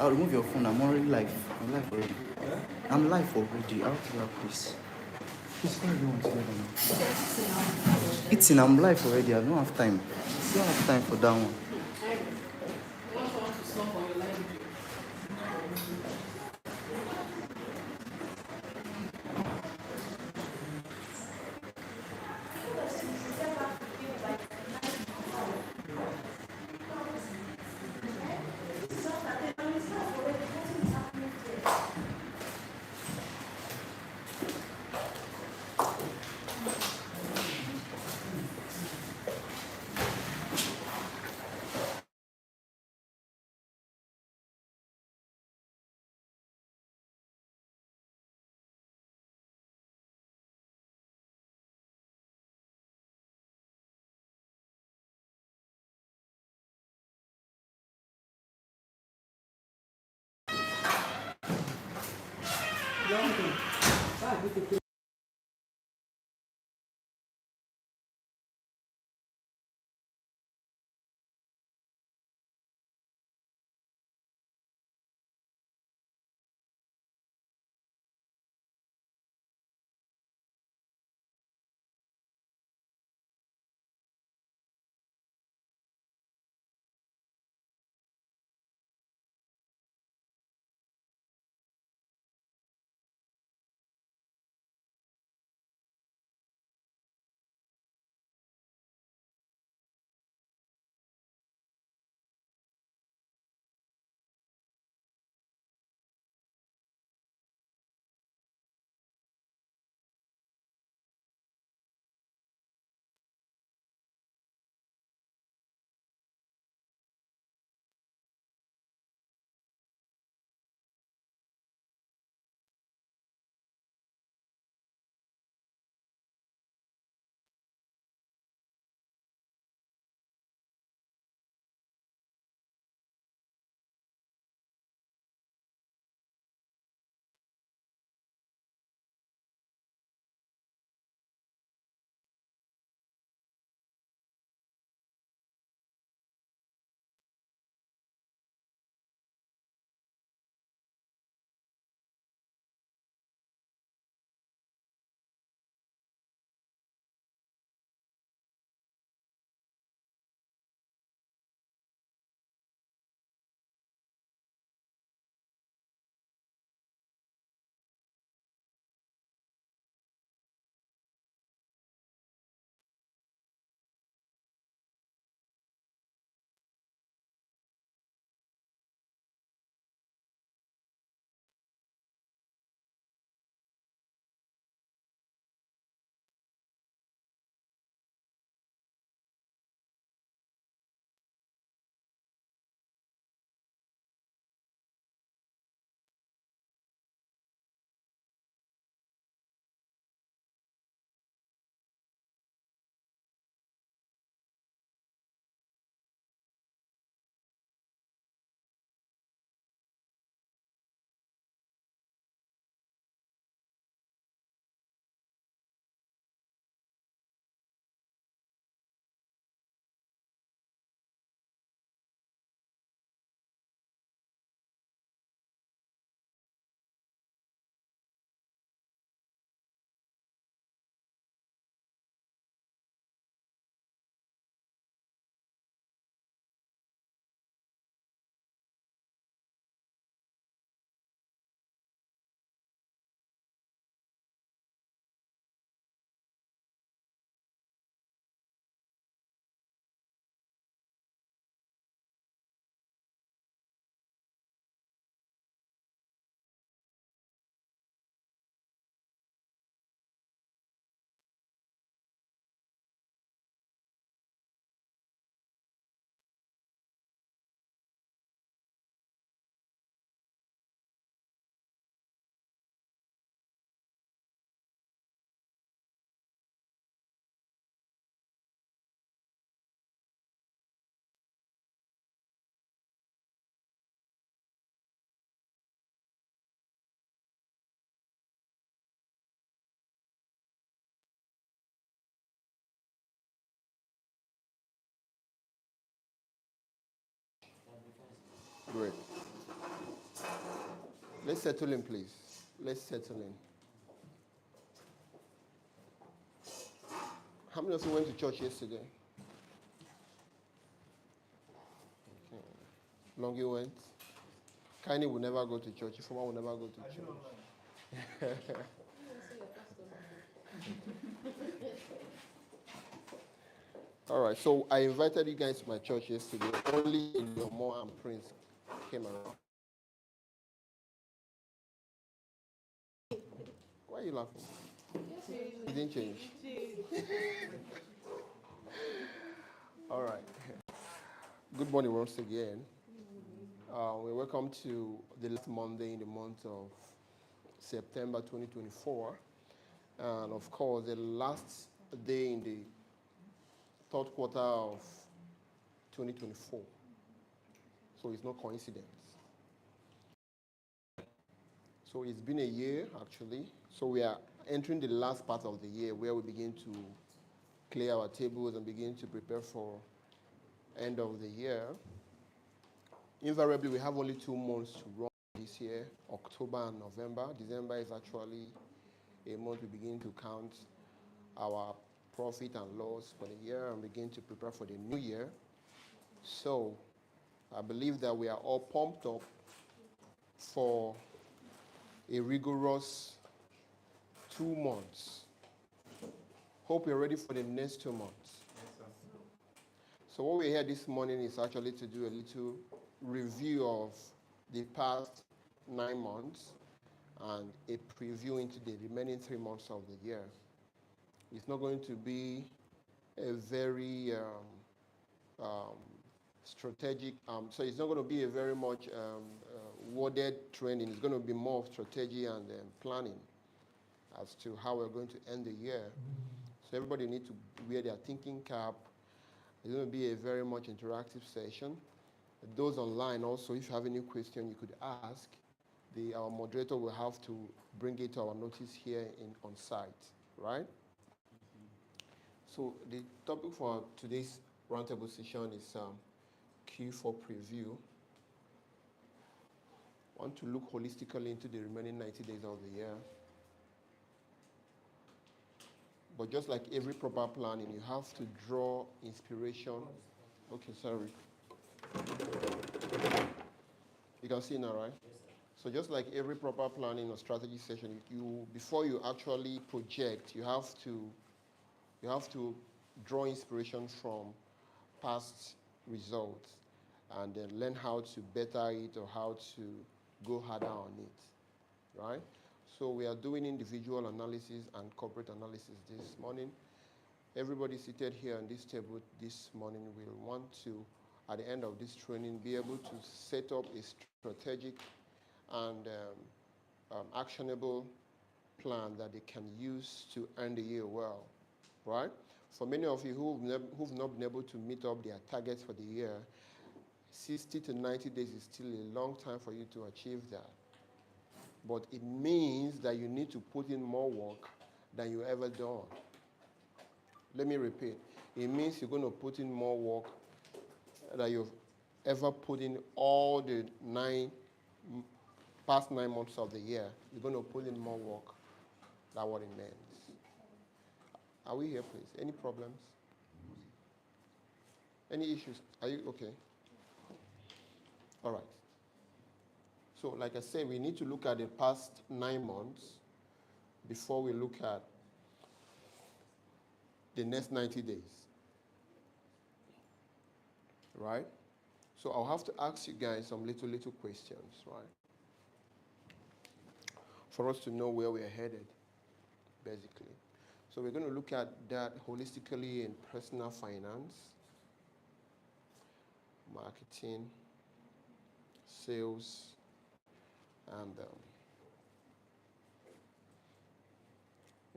I'll remove your phone. I'm already live. I'm live already. I'm live already. Out here, please. Please, why you want to let them know? Eating, I'm live already. I don't have time. I don't have time for that one. Let's settle in, please. Let's settle in. How many of you went to church yesterday? Okay. Longy went. Kaini will never go to church. Ifoma will never go to church. All right, so I invited you guys to my church yesterday. Only Yomo and Prince came around. Why are you laughing? It didn't change. All right. Good morning once again. We welcome to the last Monday in the month of September 2024. And of course, the last day in the third quarter of 2024. So it's no coincidence. So it's been a year, actually. So we are entering the last part of the year where we begin to clear our tables and begin to prepare for end of the year. Invariably, we have only 2 months to run this year, October and November. December is actually a month we begin to count our profit and loss for the year and begin to prepare for the new year. So I believe that we are all pumped up for a rigorous 2 months. Hope you're ready for the next 2 months. Yes, sir. So what we're here this morning is actually to do a little review of the past 9 months and a preview into the remaining 3 months of the year. It's not going to be a very strategic, so it's not going to be a very much worded training. It's going to be more of strategy and planning as to how we're going to end the year. So everybody needs to wear their thinking cap. It's going to be a very much interactive session. Those online also, if you have any question you could ask, our moderator will have to bring it to our notice here on site, right? So the topic for today's roundtable session is Q4 preview. I want to look holistically into the remaining 90 days of the year. But just like every proper planning, you have to draw inspiration. Okay, sorry. You can see now, right? Yes, sir. So just like every proper planning or strategy session, before you actually project, you have to draw inspiration from past results and then learn how to better it or how to go harder on it, right? So we are doing individual analysis and corporate analysis this morning. Everybody seated here on this table this morning will want to, at the end of this training, be able to set up a strategic and actionable plan that they can use to end the year well, right? For many of you who've not been able to meet up their targets for the year, 60 to 90 days is still a long time for you to achieve that. But it means that you need to put in more work than you ever done. Let me repeat. It means you're going to put in more work than you've ever put in all the past 9 months of the year. You're going to put in more work. That's what it means. Are we here, please? Any problems? Any issues? Are you okay? All right. So like I said, we need to look at the past 9 months before we look at the next 90 days. Right? So I'll have to ask you guys some little questions, right? For us to know where we're headed, basically. So we're going to look at that holistically in personal finance, marketing, sales, and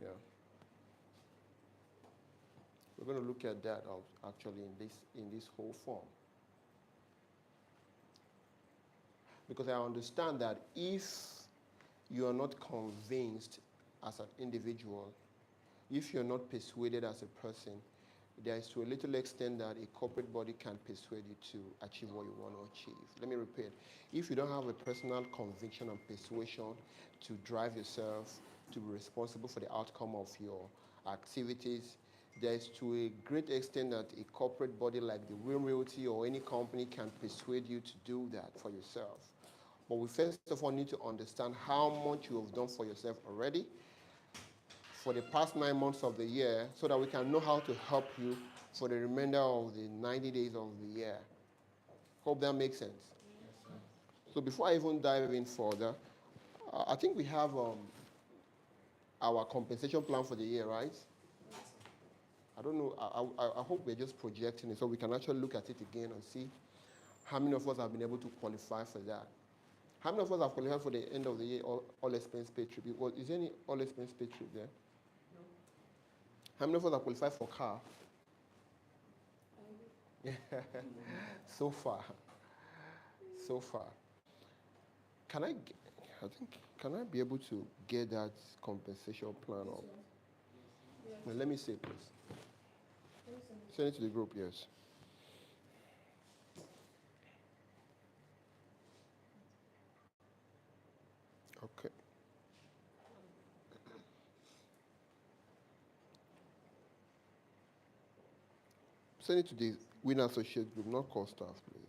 yeah. We're going to look at that actually in this whole form. Because I understand that if you are not convinced as an individual, if you're not persuaded as a person, there is to a little extent that a corporate body can persuade you to achieve what you want to achieve. Let me repeat. If you don't have a personal conviction and persuasion to drive yourself, to be responsible for the outcome of your activities, there is to a great extent that a corporate body like the Will Realty or any company can persuade you to do that for yourself. But we first of all need to understand how much you have done for yourself already for the past 9 months of the year so that we can know how to help you for the remainder of the 90 days of the year. Hope that makes sense. So before I even dive in further, I think we have our compensation plan for the year, right? I don't know. I hope we're just projecting it so we can actually look at it again and see how many of us have been able to qualify for that. How many of us have qualified for the end of the year all expense paid trip? Is there any all expense paid trip there? No. How many of us have qualified for car? So far. So far. Can I be able to get that compensation plan up? Well, let me see, please. Send it to the group, yes. Okay. Send it to the Winner Associate group, not core staff, please.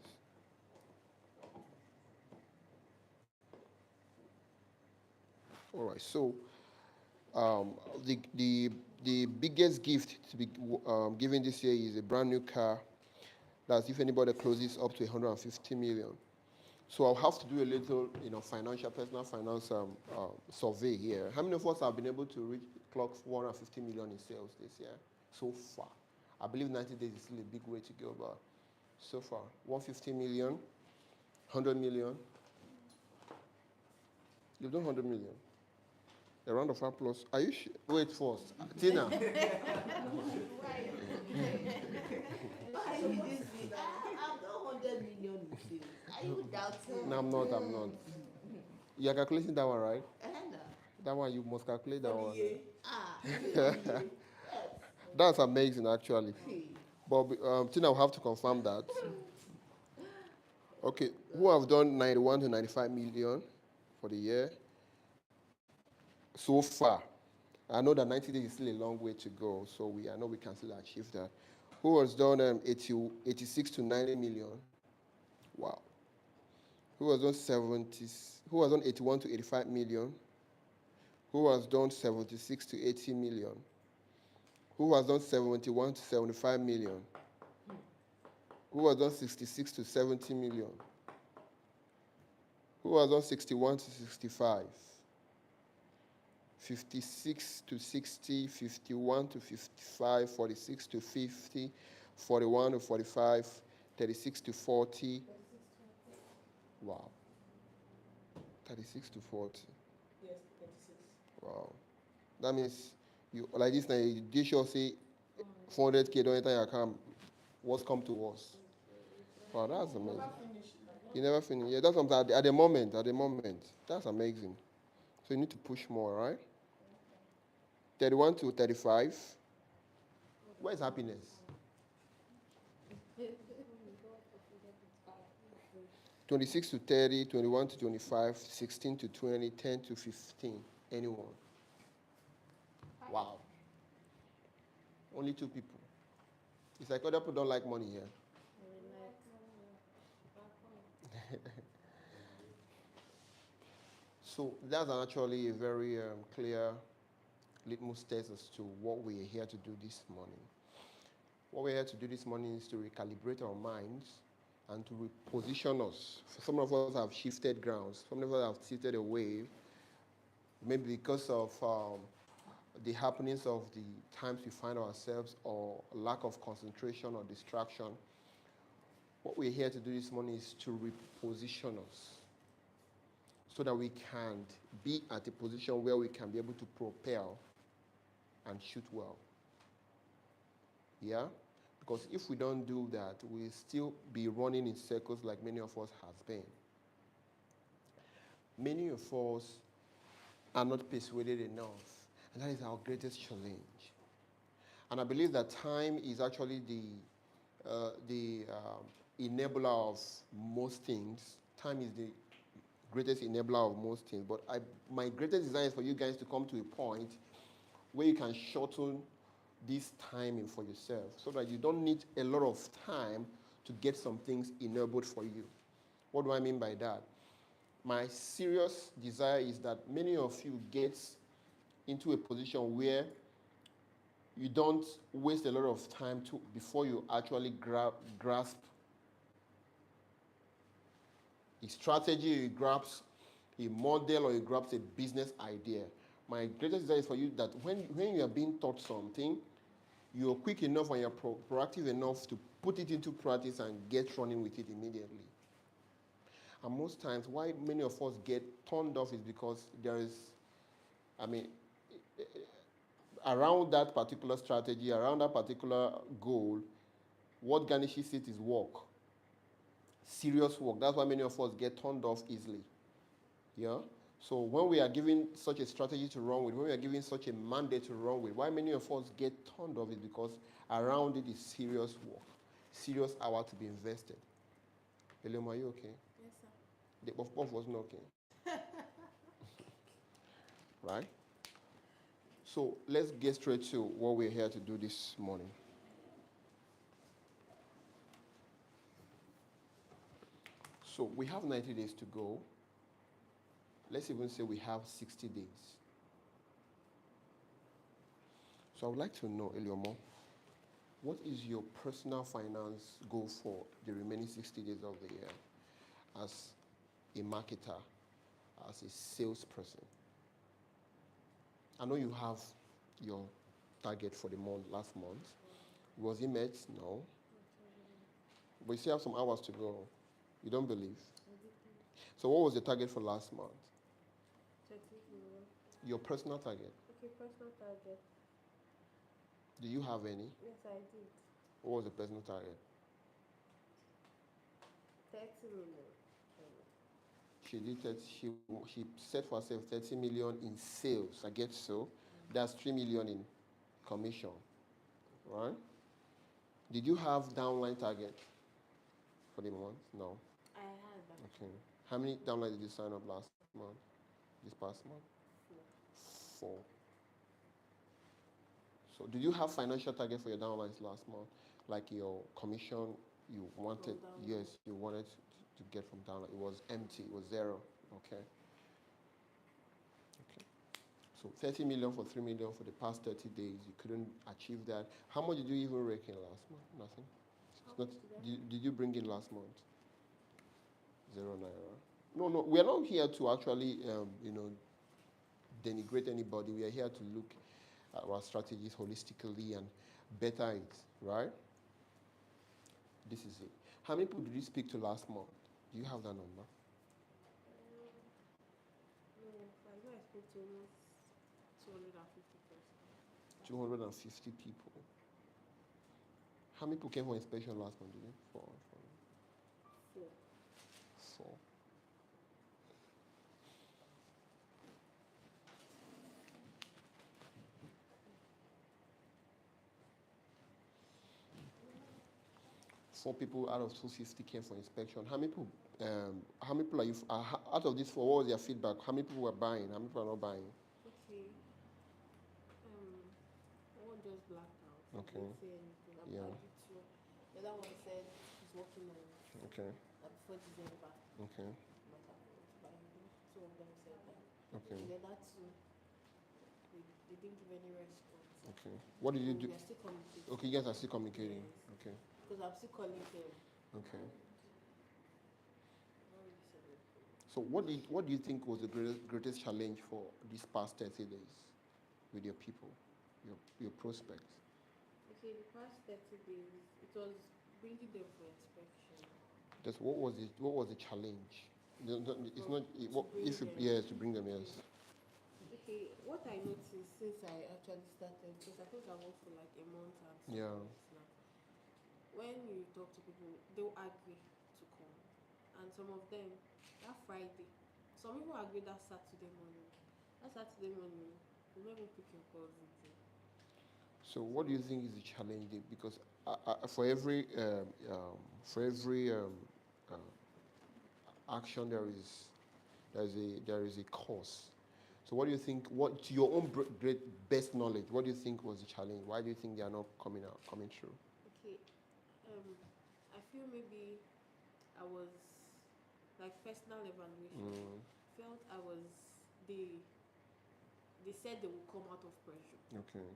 All right. So, um, the biggest gift to be given this year is a brand new car. That's if anybody closes up to 150 million. So I'll have to do a little, personal finance survey here. How many of us have been able to clock 150 million in sales this year so far? I believe 90 days is still a big way to go, but so far, 150 million, 100 million. You've done 100 million. A round of applause. Are you sure? Wait first. Tina. Why this thing? I've done 100 million in sales. Are you doubting? No, I'm not. You're calculating that one, right? No. That one, you must calculate that one. Yes. That's amazing, actually. Okay. But Tina will have to confirm that. Okay, who have done 91 to 95 million for the year so far? I know that 90 days is still a long way to go, so I know we can still achieve that. Who has done 86 to 90 million? Wow. Who has done 70? Who has done 81 to 85 million? Who has done 76 to 80 million? Who has done 71 to 75 million? Who has done 66 to 70 million? Who has done 61 to 65? 56 to 60, 51 to 55, 46 to 50, 41 to 45, 36 to 40. Wow. 36 to 40. Yes, 36. Wow. That means you like this now, you did sure say 400K don't enter your account. What's come to us? Wow, that's amazing. You never finish. Yeah, that's something at the moment. That's amazing. So you need to push more, right? 31 to 35. Where's happiness? 26 to 30, 21 to 25, 16 to 20, 10 to 15. Anyone? Wow. Only 2 people. It's like other people don't like money here. So that's actually a very clear litmus test as to what we're here to do this morning. What we're here to do this morning is to recalibrate our minds and to reposition us. Some of us have shifted grounds. Some of us have tilted away, maybe because of the happenings of the times we find ourselves or lack of concentration or distraction. What we're here to do this morning is to reposition us so that we can be at a position where we can be able to propel and shoot well. Yeah? Because if we don't do that, we'll still be running in circles like many of us has been. Many of us are not persuaded enough, and that is our greatest challenge. And I believe that time is actually the enabler of most things. Time is the greatest enabler of most things. But my greatest desire is for you guys to come to a point where you can shorten this timing for yourself so that you don't need a lot of time to get some things enabled for you. What do I mean by that? My serious desire is that many of you get into a position where you don't waste a lot of time before you actually grasp a strategy, you grasp a model, or you grasp a business idea. My greatest desire is for you that when you are being taught something, you're quick enough and you're proactive enough to put it into practice and get running with it immediately. And most times, why many of us get turned off is because there is, around that particular strategy, around that particular goal, what garnishes it is work. Serious work. That's why many of us get turned off easily. Yeah? So when we are given such a strategy to run with, when we are given such a mandate to run with, why many of us get turned off is because around it is serious work, serious hour to be invested. William, are you okay? Yes, sir. The puff puff wasn't okay. Right? So let's get straight to what we're here to do this morning. So we have 90 days to go. Let's even say we have 60 days. So I would like to know, Eliomo, what is your personal finance goal for the remaining 60 days of the year as a marketer, as a salesperson? I know you have your target for the month last month. Was it met? No. But you still have some hours to go. You don't believe? So what was the target for last month? 30 million. Your personal target. Okay, personal target. Do you have any? Yes, I did. What was the personal target? 30 million. She did 30, she set for herself 30 million in sales. I get so. That's 3 million in commission. Right? Did you have downline target for the month? No. I had that. Okay. How many downlines did you sign up last month? This past month? 4. 4. So did you have financial target for your downlines last month? Like your commission you wanted, yes, you wanted to get from downline. It was empty, it was 0. Okay. Okay. So 30 million for 3 million for the past 30 days. You couldn't achieve that. How much did you even rake in last month? Nothing. It's not, did you bring in last month? 0 naira. No, we are not here to actually, denigrate anybody. We are here to look at our strategies holistically and better it, right? This is it. How many people did you speak to last month? Do you have that number? No, I know I spoke to almost 250 persons. 250 people. How many people came for inspection last month? Did you? 4. 4. Four people out of 250 came for inspection. How many people? Are you? Out of these 4, what was their feedback? How many people were buying? How many people are not buying? Okay. One just blacked out. Okay. Didn't say anything. Yeah. The other one said he's working on it. Okay. Before December. Okay. Might have been buying. 2 of them said that. Okay. And then that too, they didn't give any response. Okay. What did you do? We are still communicating. Okay, you guys are still communicating. Yes. Okay. Because I'm still calling him. Okay. So what do you think was the greatest challenge for these past 30 days with your people, your prospects? Okay, the past 30 days, it was bringing them for inspection. Just what was the challenge? It's not to bring them, yes. Okay, what I noticed since I actually started, because I think I worked for like a month and some Yeah. months now. When you talk to people, they'll agree to come, and some of them that Friday, some people agree that Saturday morning. That Saturday morning, you never pick your calls again. So what do you think is the challenge there? Because for every action there is a cause. So what do you think? What to your own great best knowledge? What do you think was the challenge? Why do you think they are not coming through? Okay. I feel maybe I was like personal evaluation. Felt I was they said they would come out of pressure. Okay.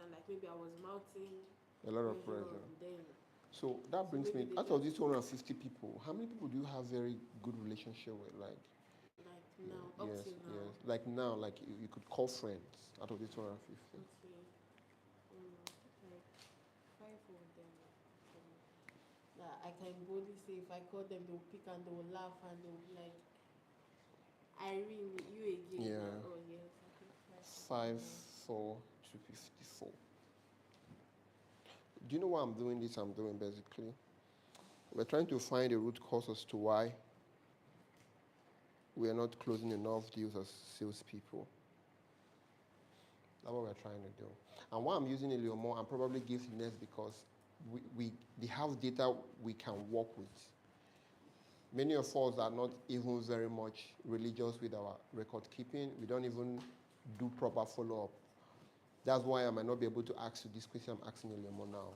And like maybe I was mounting A lot of pressure. and then So that brings me, maybe they out of just these 250 people, how many people do you have very good relationship with? Like, like now up yes, till now. yes. Like now, like you could call friends out of these 250. Okay. Like five of them. That I can boldly say if I call them, they will pick and they will laugh and they will be like, Irene, you again. Yeah. Oh yes, I think five. 5, 4 to 54. Do you know why I'm doing this? I'm doing basically, we're trying to find the root cause as to why we are not closing enough deals as salespeople. That's what we're trying to do. And why I'm using a little more, I'm probably giving this because they have data we can work with. Many of us are not even very much religious with our record keeping. We don't even do proper follow-up. That's why I might not be able to ask you this question I'm asking a little more now.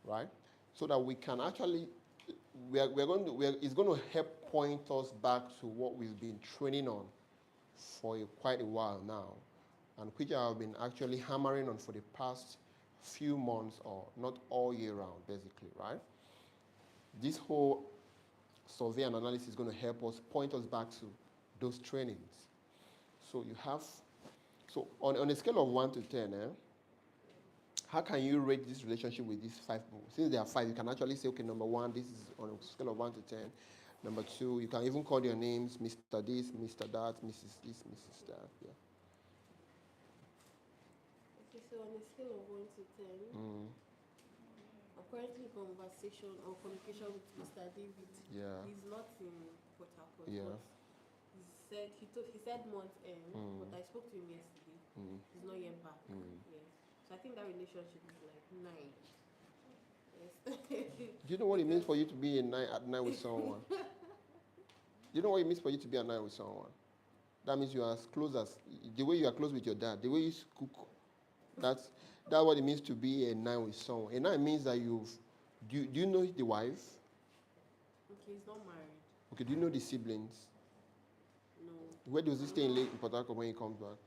Right? So that we can actually, it's going to help point us back to what we've been training on for quite a while now, and which I have been actually hammering on for the past few months, or not all year round, basically, right? This whole survey and analysis is going to help us point us back to those trainings. So you have, so on a scale of 1 to 10, how can you rate this relationship with these 5 people? Since there are 5, you can actually say, okay, number 1, this is on a scale of 1 to 10. Number 2, you can even call their names, Mr. This, Mr. That, Mrs. This, Mrs. That, yeah. Okay, so on a scale of 1 to 10, I'm currently in conversation or communication with Mr. David. Yeah. He's not in Port Harcourt. Yeah. He said month end, but I spoke to him yesterday. He's not yet back. Yes. So I think that relationship is like 9. Yes. Do you know what it means for you to be at night with someone? Do you know what it means for you to be at night with someone? That means you are as close as, the way you are close with your dad, the way you cook. That's what it means to be a night with someone. A night means that do you know the wife? Okay, he's not married. Okay, do you know the siblings? No. Where does he stay in Port Harcourt when he comes back?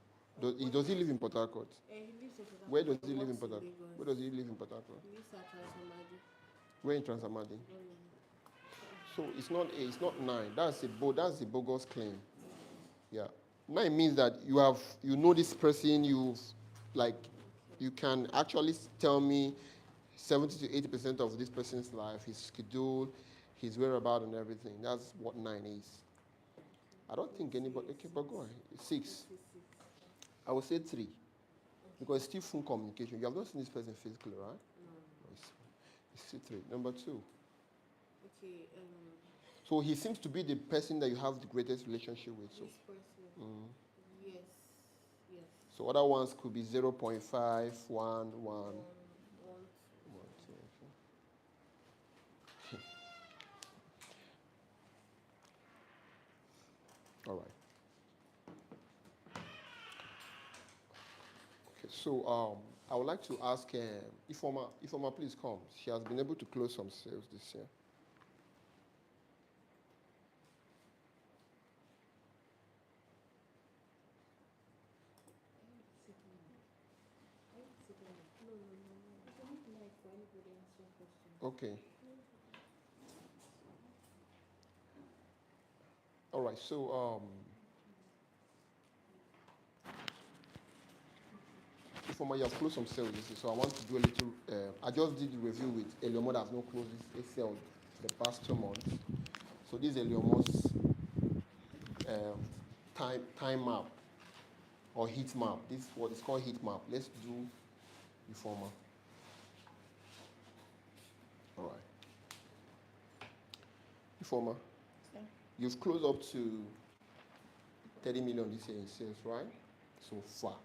Does he live in Port Harcourt? He lives in Port Harcourt. Where does he live in Port Harcourt? Where does he live in Port Harcourt? He lives at Transamadi. Where in Transamadi? So it's not 9. That's a bogus claim. Yeah. 9 means that you know this person, you can actually tell me 70 to 80% of this person's life, his schedule, his whereabouts and everything. That's what 9 is. I don't think anybody, okay, but go ahead. 6. I would say 3. Because it's still phone communication. You have not seen this person physically, right? No. It's still 3. Number 2. Okay. So he seems to be the person that you have the greatest relationship with. So. This person. Yes. Yes. So other ones could be 0.5, 1, 1. All right. Okay, so I would like to ask Ifoma, please come. She has been able to close some sales this year. Okay. All right. So Ifoma, you have closed some sales this year, so I want to do a little. I just did the review with Eliomo that has not closed this sale the past 2 months. So this is Eliomo's time map or heat map. This is what is called heat map. Let's do Ifoma. All right. Ifoma, you've closed up to 30 million this year in sales, right? So far.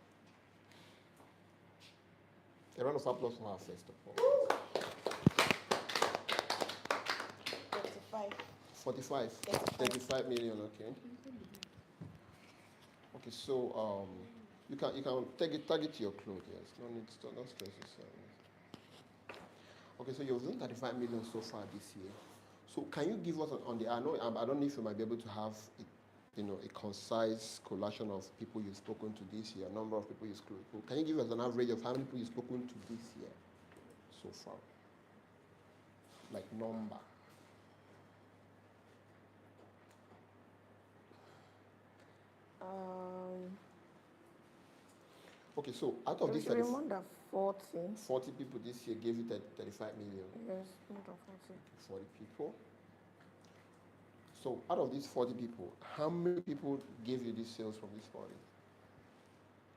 A round of applause for her first of all. 35. 45. 35 million. Okay. Okay. So you can tag it to your clothes. Yes. No need to don't stress yourself. Okay. So you've done 35 million so far this year. So can you give us on the? I don't know if you might be able to have a concise collation of people you've spoken to this year, number of people you've spoken to. Can you give us an average of how many people you've spoken to this year so far? Like number. Okay, so out of this more than 40. 40 people this year gave you 35 million. Yes, more than 40. 40 people. So out of these 40 people, how many people gave you these sales from this 40?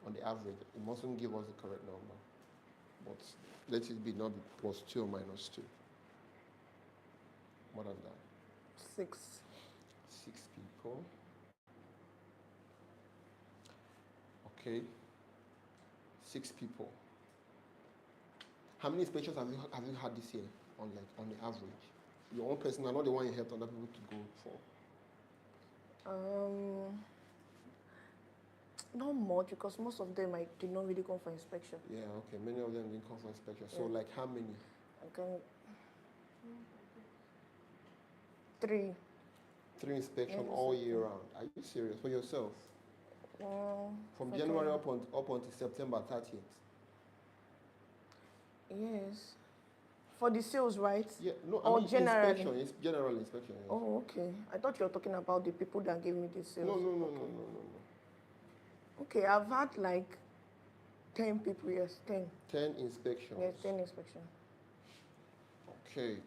On the average, you mustn't give us the correct number, but let it be not be +2 or -2. More than that. 6. 6 people. Okay. 6 people. How many inspections have you had this year on the average? Your own personal, not the one you helped other people to go for. Not much, because most of them I did not really come for inspection. Yeah, okay. Many of them didn't come for inspection. So like how many? I can 3. 3 inspections all year round. Are you serious? For yourself? From okay. January up until September 30th? Yes. For the sales, right? Yeah, no, or generally? Inspection, it's general inspection. Yes. Oh, okay. I thought you were talking about the people that gave me the sales. No. Okay, I've had like 10 people, yes, 10. 10 inspections. Yes, 10 inspections. Okay.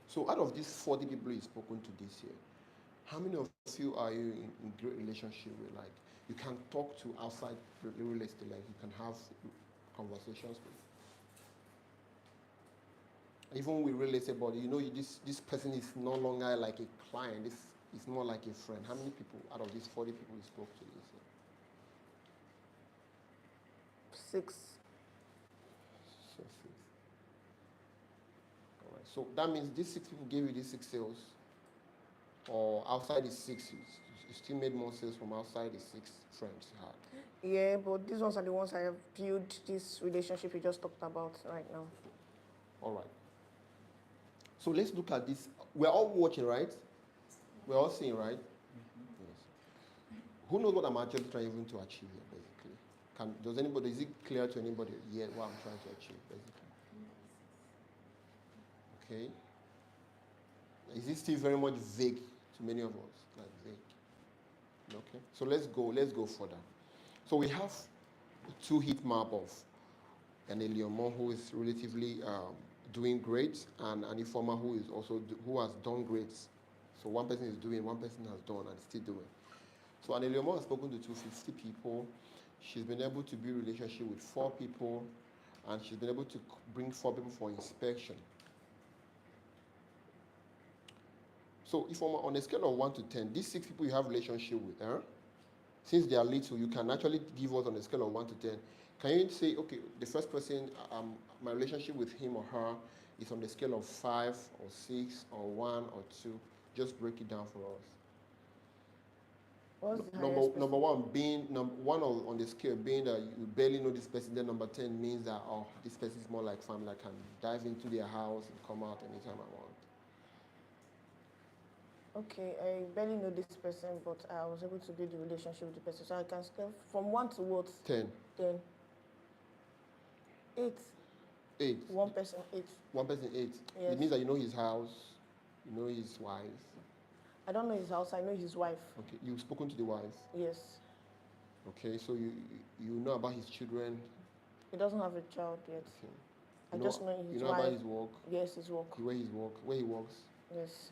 So out of these 40 people you've spoken to this year, how many of you are you in great relationship with? Like you can talk to outside real estate, like you can have conversations with. Even with real estate body, this person is no longer like a client. This is more like a friend. How many people out of these 40 people you spoke to this year? 6. So 6. All right. So that means these 6 people gave you these 6 sales, or outside the 6, you still made more sales from outside the 6 friends you had. Yeah, but these ones are the ones I have built this relationship you just talked about right now. All right. So let's look at this. We're all watching, right? We're all seeing, right? Mm-hmm. Yes. Who knows what I'm actually trying even to achieve here, basically? Is it clear to anybody yet what I'm trying to achieve, basically? Okay. Is it still very much vague to many of us? Like vague. Okay. So let's go further. So we have 2 heat map of an Eleomor who is relatively doing great, and an informer who is also who has done great. So one person is doing, one person has done and still doing. So an Eleomor has spoken to 250 people. She's been able to build a relationship with 4 people, and she's been able to bring 4 people for inspection. So if on a scale of 1 to 10, these 6 people you have relationship with, since they are little, you can actually give us on a scale of 1 to 10. Can you say, okay, the first person, my relationship with him or her is on the scale of 5 or 6 or 1 or 2? Just break it down for us. What's the number 1 being one on the scale being that you barely know this person. Then number 10 means that this person is more like family. I can dive into their house and come out anytime I want. Okay, I barely know this person, but I was able to build a relationship with the person. So I can scale from 1 to what? 10. 10. 8. 8. 1 person, 8. 1 person, 8. Yes. It means that you know his house, you know his wife. I don't know his house, I know his wife. Okay, you've spoken to the wife? Yes. Okay, so you know about his children? He doesn't have a child yet. Okay. I just know his wife. You know about his work? Yes, his work. Where he works? Yes.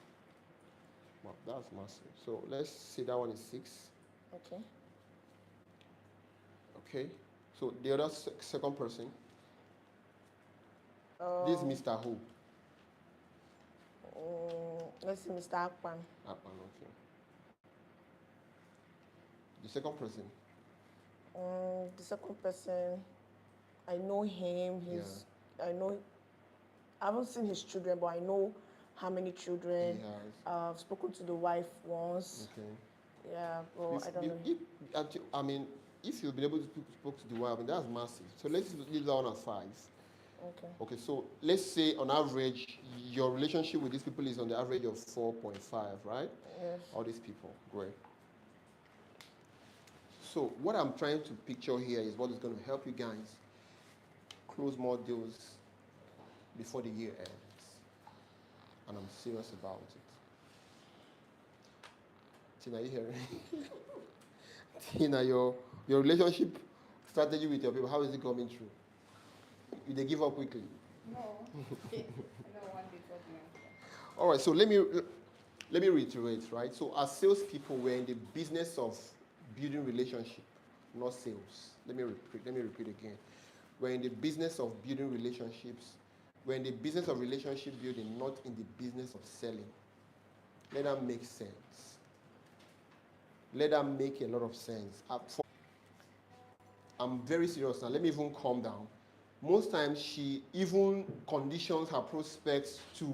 Wow, that's massive. So let's say that one is 6. Okay. Okay. So the other second person? This is Mr. Who? Let's see, Mr. Akpan. Akpan, okay. The second person? The second person, I know him. I haven't seen his children, but I know how many children. He has. I've spoken to the wife once. Okay. Yeah, well, I don't know. If you've been able to speak to the wife, that's massive. So let's leave that one at 5. Okay. Okay, so let's say on average, your relationship with these people is on the average of 4.5, right? Yes. All these people, great. So what I'm trying to picture here is what is going to help you guys close more deals before the year ends. And I'm serious about it. Tina, you hearing me? Tina, your relationship strategy with your people, how is it coming through? They give up quickly? No. I don't want it to. All right, so let me reiterate, right? So as salespeople, we're in the business of building relationship, not sales. Let me repeat again. We're in the business of building relationships. We're in the business of relationship building, not in the business of selling. Let that make sense. Let that make a lot of sense. I'm very serious now. Let me even calm down. Most times she even conditions her prospects to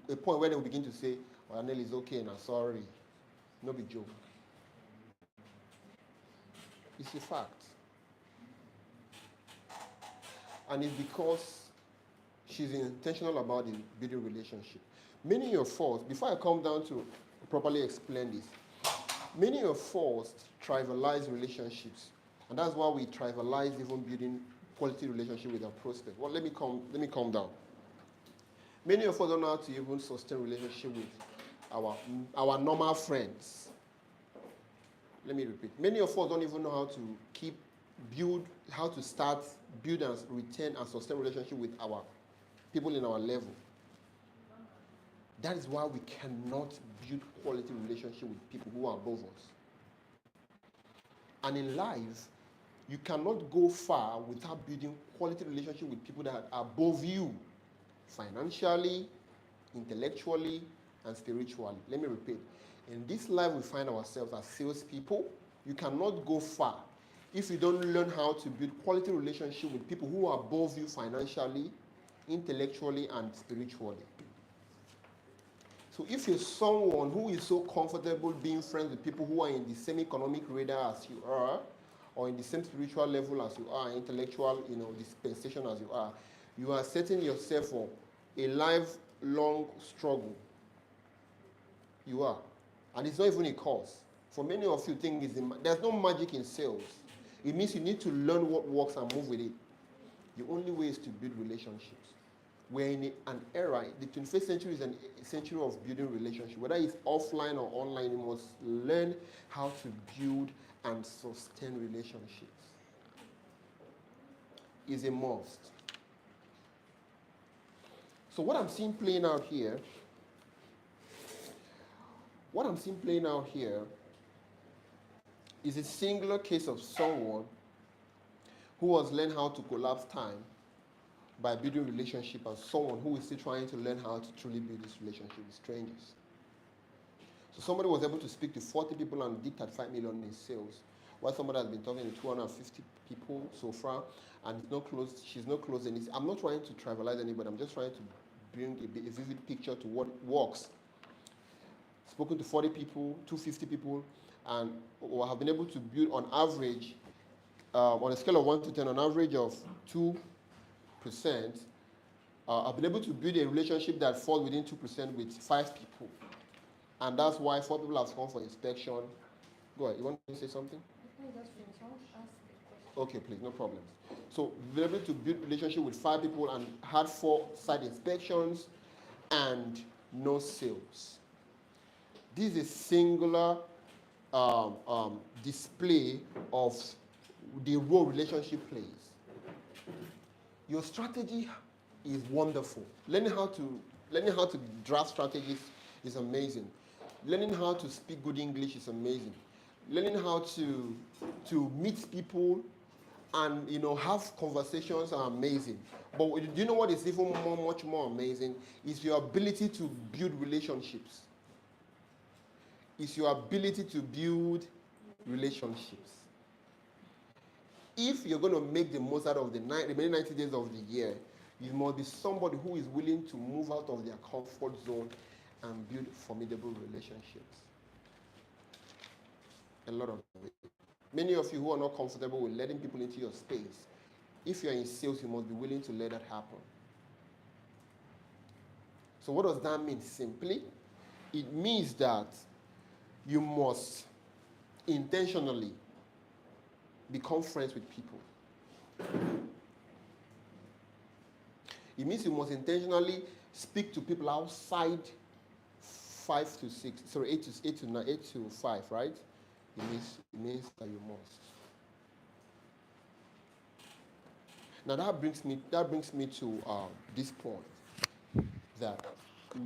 a point where they will begin to say, oh, Anel is okay now, sorry. No big joke. It's a fact. And it's because she's intentional about the building relationship. Many of us, before I come down to properly explain this, many of us trivialize relationships. And that's why we trivialize even building quality relationship with our prospect. Well, let me calm down. Many of us don't know how to even sustain relationship with our normal friends. Let me repeat. Many of us don't even know how to how to start, build and retain and sustain relationship with our people in our level. That is why we cannot build quality relationship with people who are above us. And in life, you cannot go far without building quality relationship with people that are above you, financially, intellectually, and spiritually. Let me repeat. In this life we find ourselves as salespeople, you cannot go far if you don't learn how to build quality relationship with people who are above you financially, intellectually, and spiritually. So if you're someone who is so comfortable being friends with people who are in the same economic radar as you are, or in the same spiritual level as you are, intellectual, dispensation as you are setting yourself for a lifelong struggle. You are. And it's not even a course. For many of you think there's no magic in sales. It means you need to learn what works and move with it. The only way is to build relationships. We're in an era, the 21st century is a century of building relationships. Whether it's offline or online, you must learn how to build and sustain relationships. Is a must. So what I'm seeing playing out here is a singular case of someone who has learned how to collapse time by building relationship, and someone who is still trying to learn how to truly build this relationship with strangers. So somebody was able to speak to 40 people and did 35 million in sales, while somebody has been talking to 250 people so far, and she's not close. And I'm not trying to trivialize anybody. I'm just trying to bring a vivid picture to what works. Spoken to 40 people, 250 people, and have been able to build on average, on a scale of 1 to 10, on average of 2%, I've been able to build a relationship that falls within 2% with 5 people. And that's why 4 people have come for inspection. Go ahead, you want to say something? Okay, please, no problem. So we're able to build relationship with 5 people and had 4 site inspections and no sales. This is a singular display of the role relationship plays. Your strategy is wonderful. Learning how to draft strategies is amazing. Learning how to speak good English is amazing. Learning how to meet people and have conversations are amazing. But do you know what is even much more amazing? Is your ability to build relationships. It's your ability to build relationships. if you're going to make the most out of the remaining 90 days of the year, you must be somebody who is willing to move out of their comfort zone and build formidable relationships. A lot of it. Many of you who are not comfortable with letting people into your space, if you're in sales, you must be willing to let that happen. So what does that mean? Simply, it means that you must intentionally become friends with people. It means you must intentionally speak to people outside 5 to 6, sorry, 8 to 9, 8 to 5, right? It means that you must. Now that brings me to this point, that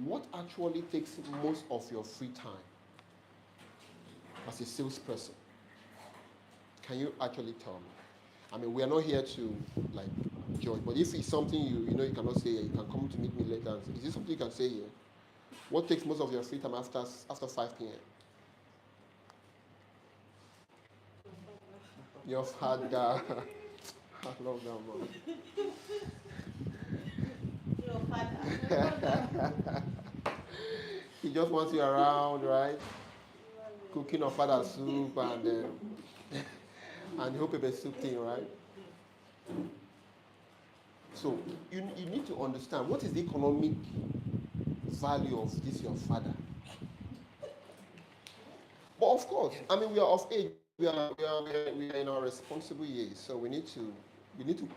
what actually takes most of your free time as a salesperson? Can you actually tell me? I mean, we are not here to like judge, but if it's something you know you cannot say here, you can come to meet me later. Is this something you can say here? What takes most of your free time after 5 p.m.? Your father. I love that man. Your father. He just wants you around, right? Cooking of father soup and whole pepper soup thing, right? So you need to understand what is the economic value of this your father. But of course, I mean we are of age, we are in our responsible years, so we need to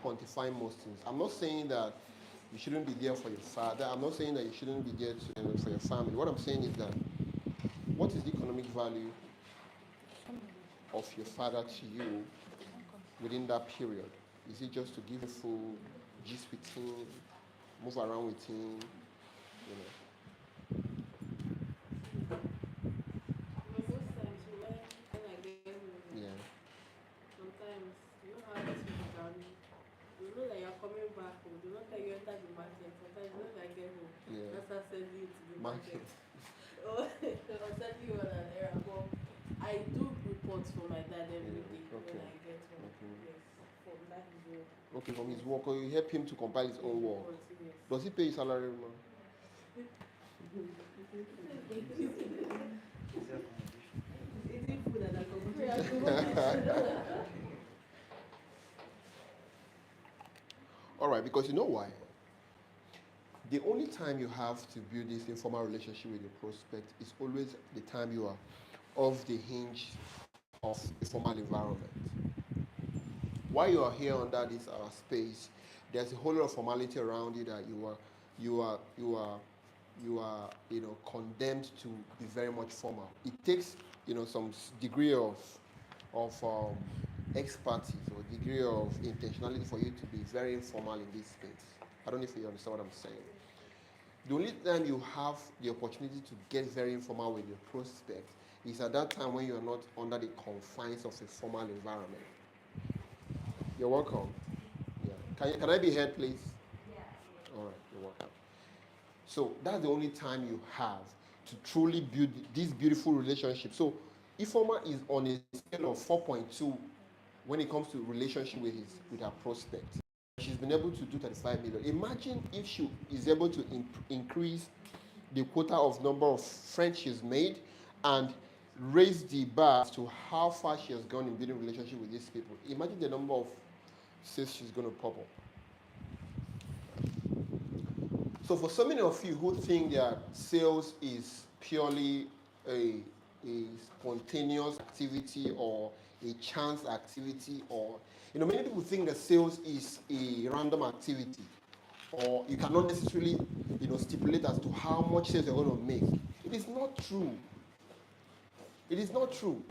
quantify most things. I'm not saying that you shouldn't be there for your father. I'm not saying that you shouldn't be there for your family. What I'm saying is that what is the economic value of your father to you within that period? Is it just to give him food, gist with him, move around with him, you know? Most times when I get home, Yeah. sometimes you know how these people can be. You know that you're coming back home. They don't tell you enter the market. Sometimes you know that I get home. Yeah. That's how sending you to the Market. market. Or sending you on an errand. But I do reports for my dad every day Okay. when I get home. Okay. Yes, from that is work. Okay, from his work, or you help him to compile his own work. Yes. Does he pay his salary, man? Eating food and accommodation. All right, because you know why? The only time you have to build this informal relationship with your prospect is always the time you are off the hinge of a formal environment. While you are here under this space, there's a whole lot of formality around you that you are condemned to be very much formal. It takes some degree of expertise or degree of intentionality for you to be very informal in this space. I don't know if you understand what I'm saying. The only time you have the opportunity to get very informal with your prospect is at that time when you are not under the confines of a formal environment. You're welcome. Yeah. Can I be heard, please? All right, you're welcome. So that's the only time you have to truly build this beautiful relationship. So Ifoma is on a scale of 4.2 when it comes to relationship with her prospect. She's been able to do 35 million. Imagine if she is able to increase the quota of number of friends she's made and raise the bar to how far she has gone in building relationship with these people. Imagine the number of sales she's going to pop up. So for so many of you who think that sales is purely a spontaneous activity or a chance activity, or many people think that sales is a random activity, or you cannot necessarily stipulate as to how much sales you're going to make. It is not true. It is not true.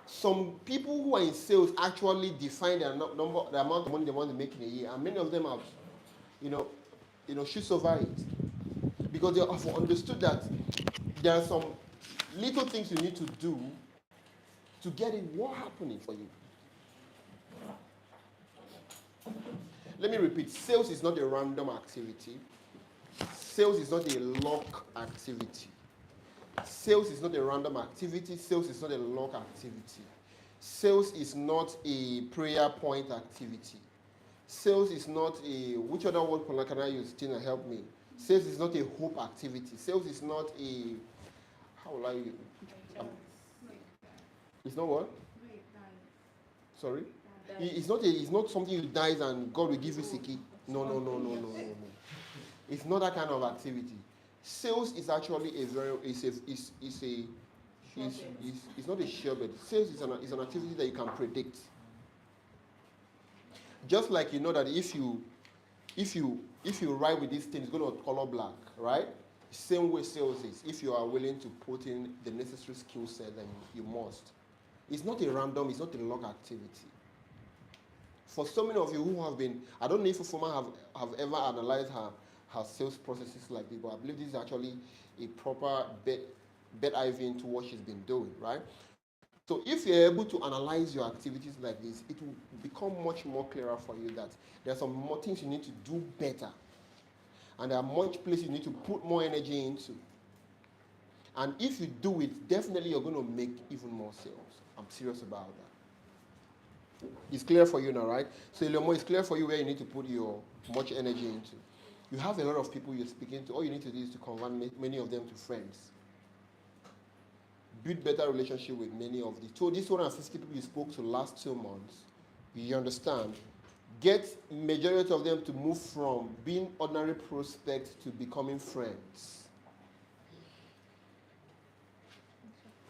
Some people who are in sales actually define the amount of money they want to make in a year, and many of them have shoots over it because they have understood that there are some little things you need to do to get it more happening for you. Let me repeat, sales is not a random activity. Sales is not a luck activity. Sales is not a random activity. Sales is not a luck activity. Sales is not a prayer point activity. Sales is not a, which other word can I use? Tina, help me. Sales is not a hope activity. Sales is not a, how will I, it's not what? Sorry? It's not something you dies and God will give you siki. No, no, no, no, no, no, no. It's not that kind of activity. Sales is actually a very, it's not a sherbet. Sales is an activity that you can predict. Just like you know that if you write with this thing, it's going to color black, right? Same way sales is. If you are willing to put in the necessary skill set, then you must. It's not a random, it's not a log activity. For so many of you who have been, I don't know if Fuma have ever analyzed her sales processes like this, but I believe this is actually a proper bet IV into what she's been doing, right? So if you're able to analyze your activities like this, it will become much more clearer for you that there are some more things you need to do better. And there are much places you need to put more energy into. And if you do it, definitely you're going to make even more sales. I'm serious about that. It's clear for you now, right? So Ilomo, it's clear for you where you need to put your much energy into. You have a lot of people you're speaking to. All you need to do is to convert many of them to friends. Build better relationship with many of these. So these 250 people you spoke to last 2 months, you understand, get majority of them to move from being ordinary prospects to becoming friends.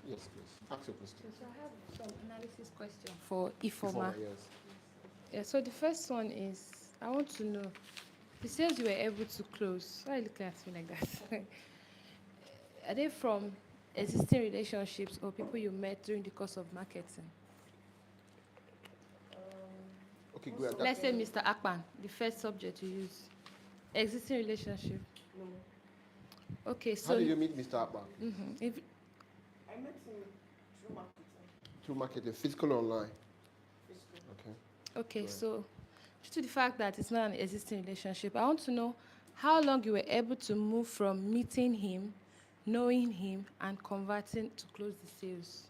Yes, please. Ask your question. So I have some analysis question for Ifoma. Yes. Yeah, so the first one is, I want to know, the sales you were able to close, why are you looking at me like that? Are they from existing relationships or people you met during the course of marketing? Okay, go ahead. Let's say Mr. Akpan, the first subject you use. Existing relationship. No. Okay, so How did you meet Mr. Abba? if I met him through marketing. Through marketing, physical or online? Physical. Okay, Right. so due to the fact that it's not an existing relationship, I want to know how long you were able to move from meeting him, knowing him, and converting to close the sales.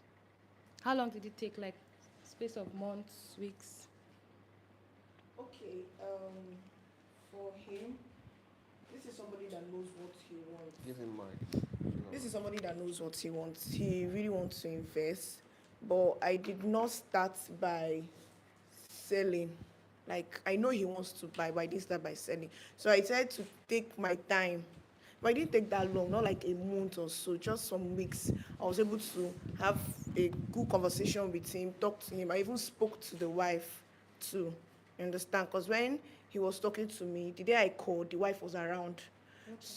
How long did it take? Like space of months, weeks? Okay, for him, this is somebody that knows what he wants. Give him mic. This is somebody that knows what he wants. He really wants to invest, but I did not start by selling. Like, I know he wants to buy, but I didn't start by selling. So I tried to take my time. But it didn't take that long, not like a month or so, just some weeks. I was able to have a good conversation with him, talk to him. I even spoke to the wife too. You understand? Because when he was talking to me, the day I called, the wife was around.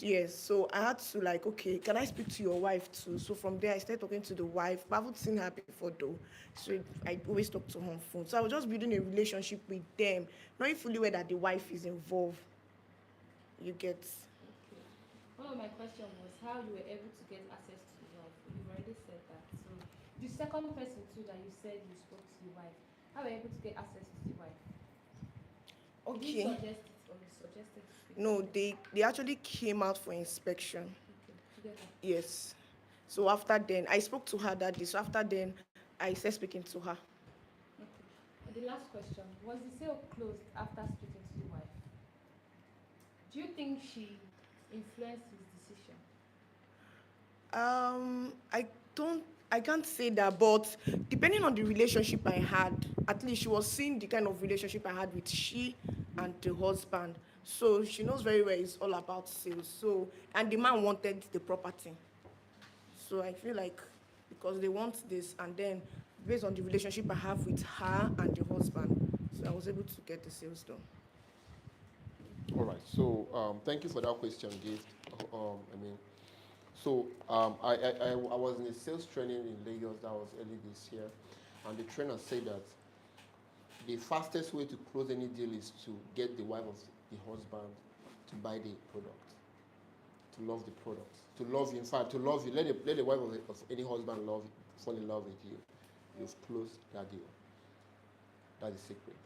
Yes, so I had to like, okay, can I speak to your wife too? So from there, I started talking to the wife. But I haven't seen her before though, so I always talk to her on phone. So I was just building a relationship with them, knowing fully well that the wife is involved. You get? One of my questions was how you were able to get access to the wife. You've already said that. So the second person too that you said you spoke to the wife, how were you able to get access to the wife? Did you Okay. suggest it or you suggested to speak No, to them? they actually came out for inspection. Okay, together. Yes. So after then, I spoke to her that day. So after then, I started speaking to her. Okay. And the last question, was the sale closed after speaking to the wife? Do you think she influenced his decision? I don't. I can't say that, but depending on the relationship I had, at least she was seeing the kind of relationship I had with she and the husband. So she knows very well it's all about sales. So, and the man wanted the property. So I feel like because they want this, and then based on the relationship I have with her and the husband, so I was able to get the sales done. All right. So thank you for that question, Gift. I was in a sales training in Lagos that was early this year, and the trainer said that the fastest way to close any deal is to get the wife of the husband to buy the product, to love the product, to love you. In fact, to love you. Let the wife of any husband fall in love with you. You've closed that deal. That's the secret.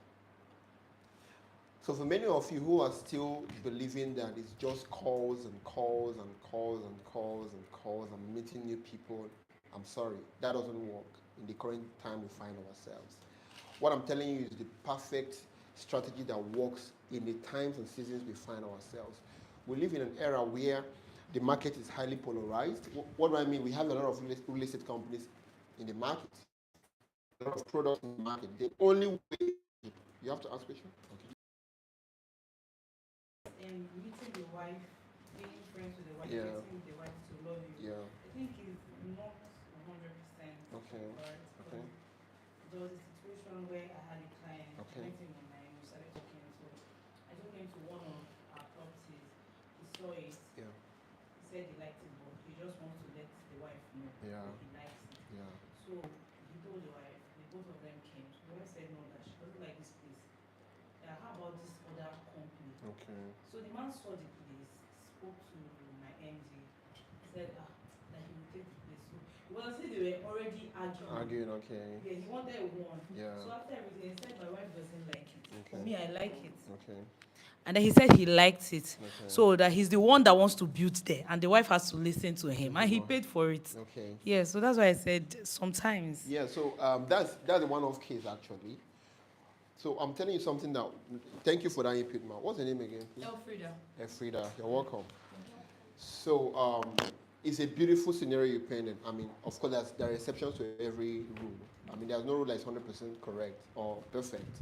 So for many of you who are still believing that it's just calls and calls and calls and calls and calls and meeting new people, I'm sorry, that doesn't work. in the current time we find ourselves. What I'm telling you is the perfect strategy that works in the times and seasons we find ourselves. We live in an era where the market is highly polarized. What do I mean? We have a lot of real estate companies in the market, a lot of products in the market. The only way you have to ask question. Okay. And meeting the wife, being friends with the wife, Yeah. getting the wife to love you, Yeah. I think is not 100% Okay. correct. Okay. There was a situation where I had a client, Okay. went in online, we started talking. So I took him to one of our properties. He saw it. Yeah. He said he liked it, but he just wants to let the wife know Yeah. that he likes it. Yeah. So he told the wife, the both of them came. So the wife said no, that she doesn't like this place. How about this other company? Okay. So the man saw the place, spoke to my MD. He said, that he would take the place. So it was as if they were already arguing. Arguing. Okay. Yeah, he wanted one. Yeah. So after everything, he said my wife doesn't like it. For Okay. me, I like it. Okay. And then he said he liked it. Okay. So that he's the one that wants to build there, and the wife has to listen to him, and he paid for it. Okay. Yeah, so that's why I said sometimes. Yeah. So that's a one-off case actually. So I'm telling you something now. Thank you for that input, man. What's the name again, please? Elfrida. Elfrida, you're welcome. So it's a beautiful scenario you painted. I mean, of course, there are exceptions to every rule. I mean, there's no rule that's 100% correct or perfect.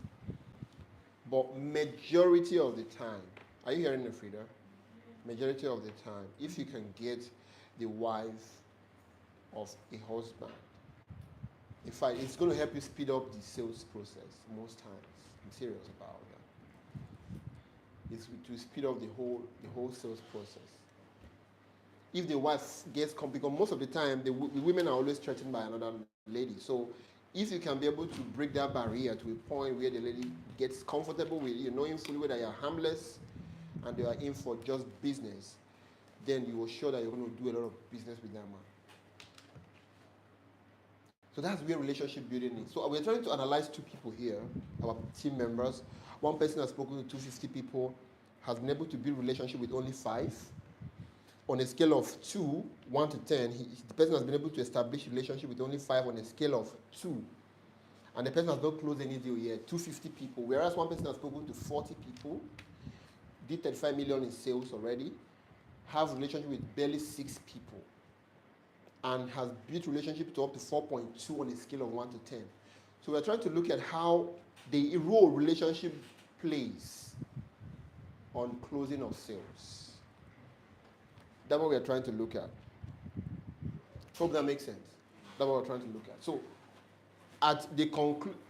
But majority of the time, are you hearing Elfrida? Majority of the time, if you can get the wife of a husband, in fact, it's going to help you speed up the sales process most times. I'm serious about that. It's to speed up the whole sales process. If the wife gets because most of the time the women are always threatened by another lady. So if you can be able to break that barrier to a point where the lady gets comfortable with you, knowing fully that you're harmless and they are in for just business, then you will show that you're going to do a lot of business with that man. So that's where relationship building is. So we're trying to analyze two people here, our team members. One person has spoken to 250 people, has been able to build relationship with only 5. On a scale of 2, 1 to 10, the person has been able to establish relationship with only 5 on a scale of 2. And the person has not closed any deal yet, 250 people. Whereas one person has spoken to 40 people, did 35 million in sales already, have relationship with barely 6 people, and has built relationship to up to 4.2 on a scale of 1 to 10. So we're trying to look at how the role relationship plays on closing of sales. That's what we're trying to look at. Hope that makes sense. That's what we're trying to look at. So at the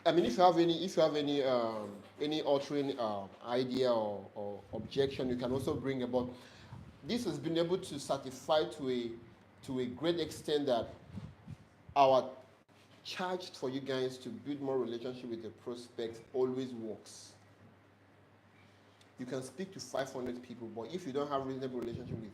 I mean, if you have any altering idea or objection, you can also bring about. This has been able to certify to a great extent that our charge for you guys to build more relationship with the prospects always works. You can speak to 500 people, but if you don't have reasonable relationship with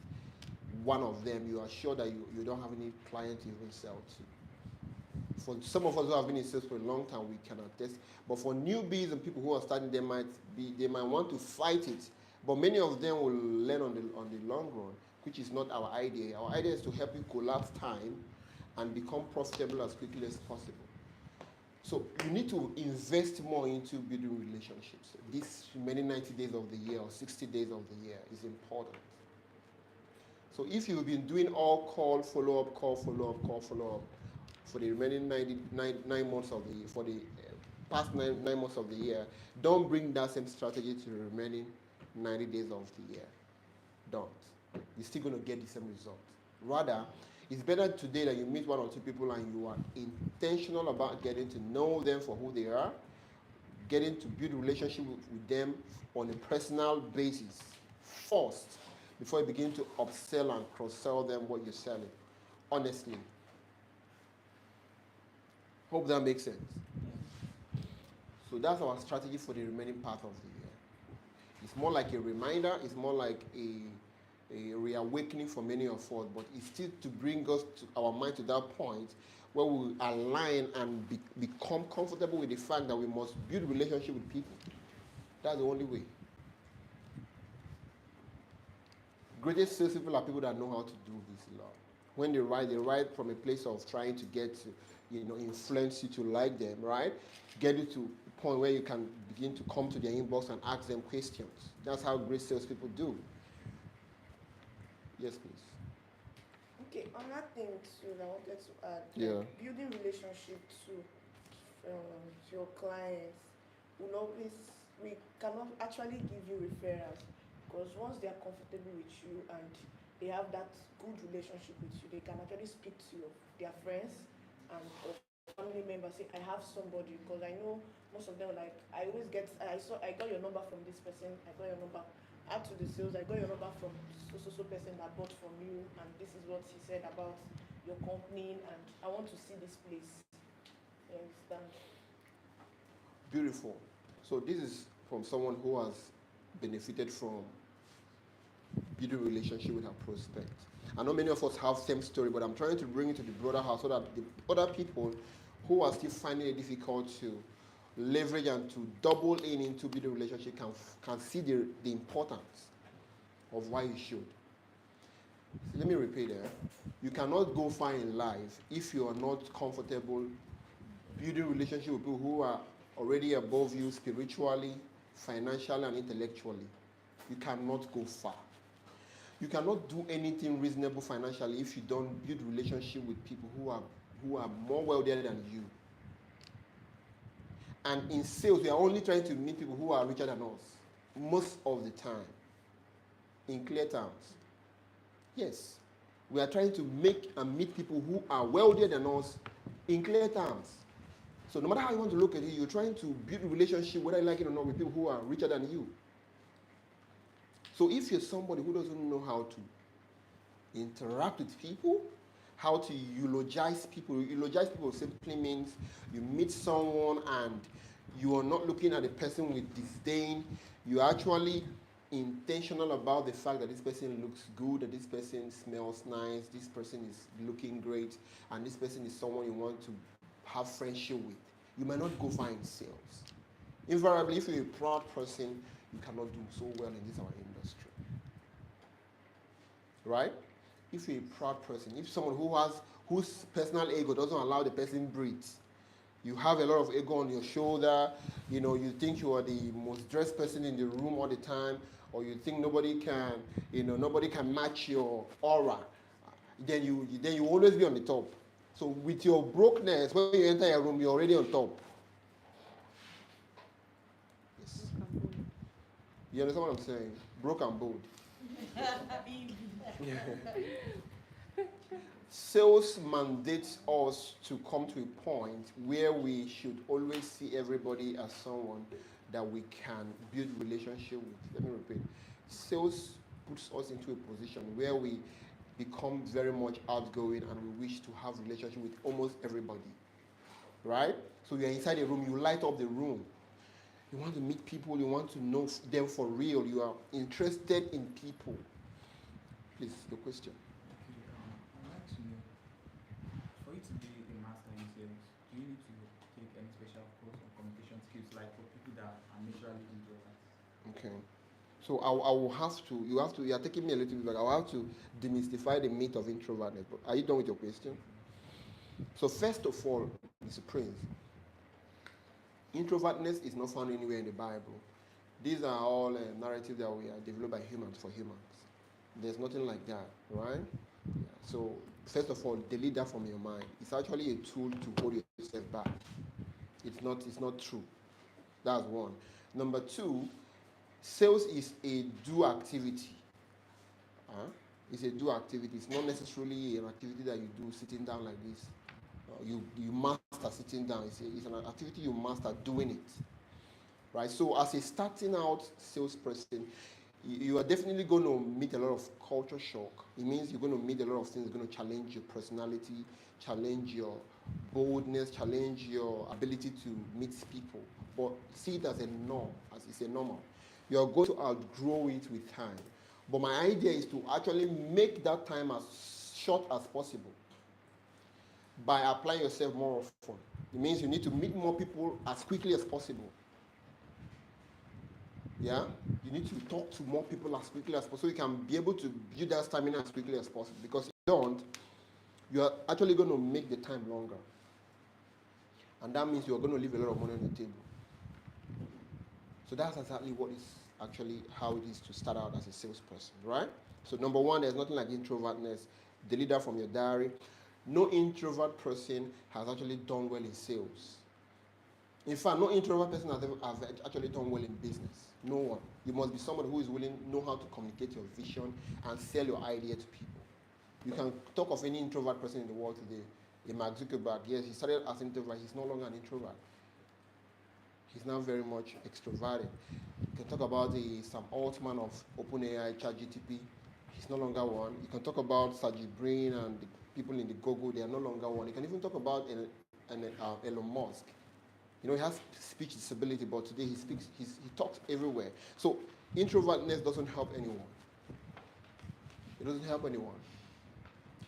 one of them, you are sure that you don't have any client to even sell to. For some of us who have been in sales for a long time, we can attest. But for newbies and people who are starting, they might want to fight it. But many of them will learn on the long run, which is not our idea. Our idea is to help you collapse time and become profitable as quickly as possible. So you need to invest more into building relationships. These remaining 90 days of the year or 60 days of the year is important. So if you've been doing all call, follow-up, for the remaining 9 months of the year, for the past 9 months of the year, don't bring that same strategy to the remaining 90 days of the year. Don't. You're still going to get the same result. Rather, it's better today that you meet 1 or 2 people and you are intentional about getting to know them for who they are, getting to build a relationship with them on a personal basis first, before you begin to upsell and cross-sell them what you're selling. Honestly. Hope that makes sense. So that's our strategy for the remaining part of the year. It's more like a reminder, it's more like a reawakening for many of us, but it's still to bring us to our mind to that point where we align and become comfortable with the fact that we must build relationship with people. That's the only way. Greatest salespeople are people that know how to do this a lot. When they write from a place of trying to get, influence you to like them, right? Get you to a point where you can begin to come to their inbox and ask them questions. That's how great salespeople do. Yes, please. Okay, another thing too that I wanted to add, Yeah. like building relationship to your clients will always we cannot actually give you referrals because once they are comfortable with you and they have that good relationship with you, they can actually speak to their friends and or family members. Say, I have somebody because I know most of them like I got your number from this person. I got your number add to the sales. I got your number from so person that bought from you, and this is what he said about your company, and I want to see this place. You understand? Beautiful. So this is from someone who has benefited from building a relationship with her prospect. I know many of us have same story, but I'm trying to bring it to the broader house so that the other people who are still finding it difficult to leverage and to double in into building a relationship can see the importance of why you should. So let me repeat it. You cannot go far in life if you are not comfortable building relationship with people who are already above you spiritually, financially, and intellectually. You cannot go far. You cannot do anything reasonable financially if you don't build relationship with people who are more wealthier than you. And in sales, we are only trying to meet people who are richer than us most of the time. In clear terms. Yes. We are trying to make and meet people who are wealthier than us in clear terms. So no matter how you want to look at it, you're trying to build a relationship, whether you like it or not, with people who are richer than you. So if you're somebody who doesn't know how to interact with people, how to eulogize people simply means you meet someone and you are not looking at the person with disdain. You're actually intentional about the fact that this person looks good, that this person smells nice, this person is looking great, and this person is someone you want to have friendship with. You might not go far in sales. Invariably, if you're a proud person, you cannot do so well in this our industry. Right? If you're a proud person, if someone whose personal ego doesn't allow the person breathe, you have a lot of ego on your shoulder, you think you are the most dressed person in the room all the time, or you think nobody can match your aura, then you always be on the top. So with your brokenness, when you enter a room, you're already on top. Yes. You understand what I'm saying? Broke and bold. Sales mandates us to come to a point where we should always see everybody as someone that we can build relationship with. Let me repeat. Sales puts us into a position where we become very much outgoing and we wish to have relationship with almost everybody. Right? So you're inside a room, you light up the room. You want to meet people, you want to know them for real, you are interested in people. Please, your question. Okay, I'd like to know, for you to be a master in sales, do you need to take any special course on communication skills, like for people that are naturally introverts? Okay. So I will have to, you are taking me a little bit back. I will have to demystify the myth of introvertness. But are you done with your question? So first of all, Mr. Prince, introvertness is not found anywhere in the Bible. These are all narratives that we are developed by humans for humans. There's nothing like that, right? Yeah. So first of all, delete that from your mind. It's actually a tool to hold yourself back. It's not true. That's one. Number two, sales is a do activity. It's a do activity. It's not necessarily an activity that you do sitting down like this. You master sitting down. It's an activity you master doing it. Right? So as a starting out salesperson, you are definitely going to meet a lot of culture shock. It means you're going to meet a lot of things that are going to challenge your personality, challenge your boldness, challenge your ability to meet people. But see it as a norm, as it's a normal. You're going to outgrow it with time. But my idea is to actually make that time as short as possible by applying yourself more often. It means you need to meet more people as quickly as possible. Yeah, you need to talk to more people as quickly as possible so you can be able to build that stamina as quickly as possible. Because if you don't, you are actually going to make the time longer. And that means you're going to leave a lot of money on the table. So that's exactly what is actually how it is to start out as a salesperson, right? So number one, there's nothing like introvertness. Delete that from your diary. No introvert person has actually done well in sales. In fact, no introvert person has actually done well in business. No one. You must be somebody who is willing, know how to communicate your vision and sell your idea to people. You can talk of any introvert person in the world today. Mark Zuckerberg, yes, he started as an introvert. He's no longer an introvert. He's now very much extroverted. You can talk about the Sam Altman of OpenAI, ChatGPT. He's no longer one. You can talk about Sergey Brin and the people in the Google. They are no longer one. You can even talk about Elon Musk. You know, he has speech disability, but today he talks everywhere. So introvertness doesn't help anyone. It doesn't help anyone.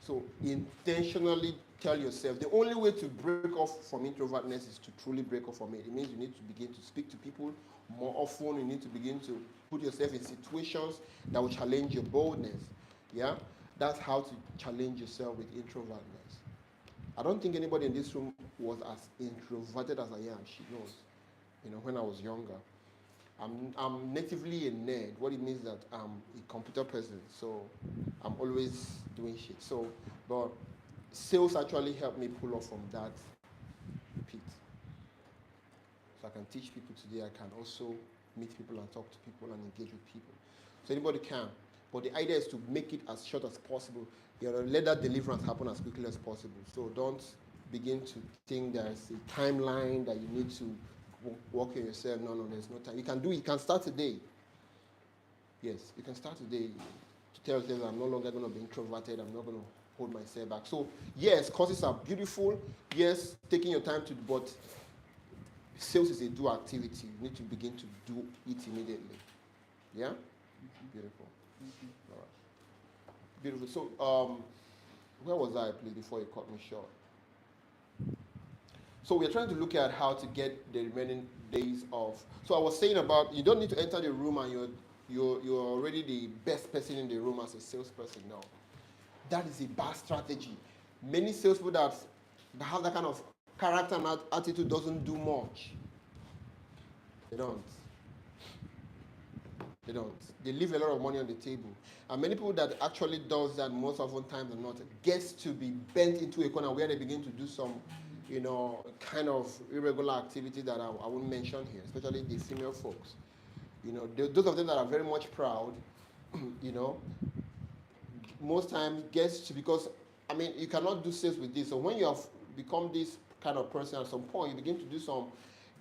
So intentionally tell yourself, the only way to break off from introvertness is to truly break off from it. It means you need to begin to speak to people more often. You need to begin to put yourself in situations that will challenge your boldness. Yeah? That's how to challenge yourself with introvertness. I don't think anybody in this room was as introverted as I am. She knows. You know, when I was younger. I'm natively a nerd. What it means that I'm a computer person, so I'm always doing shit. So, but sales actually helped me pull off from that pit. So I can teach people today. I can also meet people and talk to people and engage with people. So anybody can. But the idea is to make it as short as possible. You know, let that deliverance happen as quickly as possible. So don't begin to think there's a timeline that you need to work on yourself. No, there's no time. You can do it. You can start today. Yes, you can start today to tell yourself I'm no longer going to be introverted. I'm not going to hold myself back. So yes, courses are beautiful. Yes, taking your time to, but sales is a do activity. You need to begin to do it immediately. Yeah? Beautiful. All right. Beautiful. So where was I, please, before you cut me short? So we're trying to look at how to get the remaining days off. So I was saying about you don't need to enter the room and you're already the best person in the room as a salesperson. No, that is a bad strategy. Many salespeople that have that kind of character and attitude doesn't do much. They don't. They don't. They leave a lot of money on the table. And many people that actually does that most often times than not gets to be bent into a corner where they begin to do some, you know, kind of irregular activity that I won't mention here, especially the female folks. You know, those of them that are very much proud, you know, most times gets to, because, I mean, you cannot do sales with this. So when you have become this kind of person, at some point you begin to do some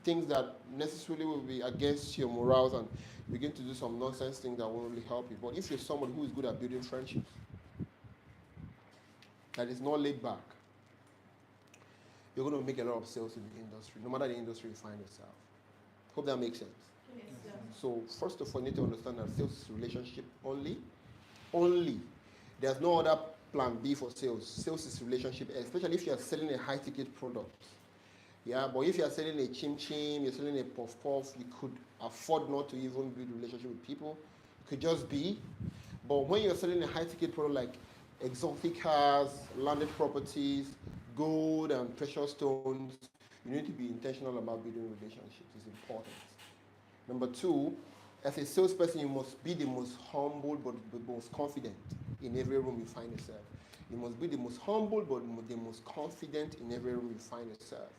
things that necessarily will be against your morals and begin to do some nonsense things that won't really help you. But if you're someone who is good at building friendships, that is not laid back, you're going to make a lot of sales in the industry, no matter the industry you find yourself. Hope that makes sense. Yes, sir. So first of all, you need to understand that sales is relationship only. Only. There's no other plan B for sales. Sales is relationship, especially if you're selling a high-ticket product. Yeah, but if you're selling a chim chim, you're selling a puff puff, you could afford not to even build a relationship with people. It could just be. But when you're selling a high-ticket product like exotic cars, landed properties, gold and precious stones, you need to be intentional about building relationships. It's important. Number two, as a salesperson, you must be the most humble but the most confident in every room you find yourself. You must be the most humble but the most confident in every room you find yourself.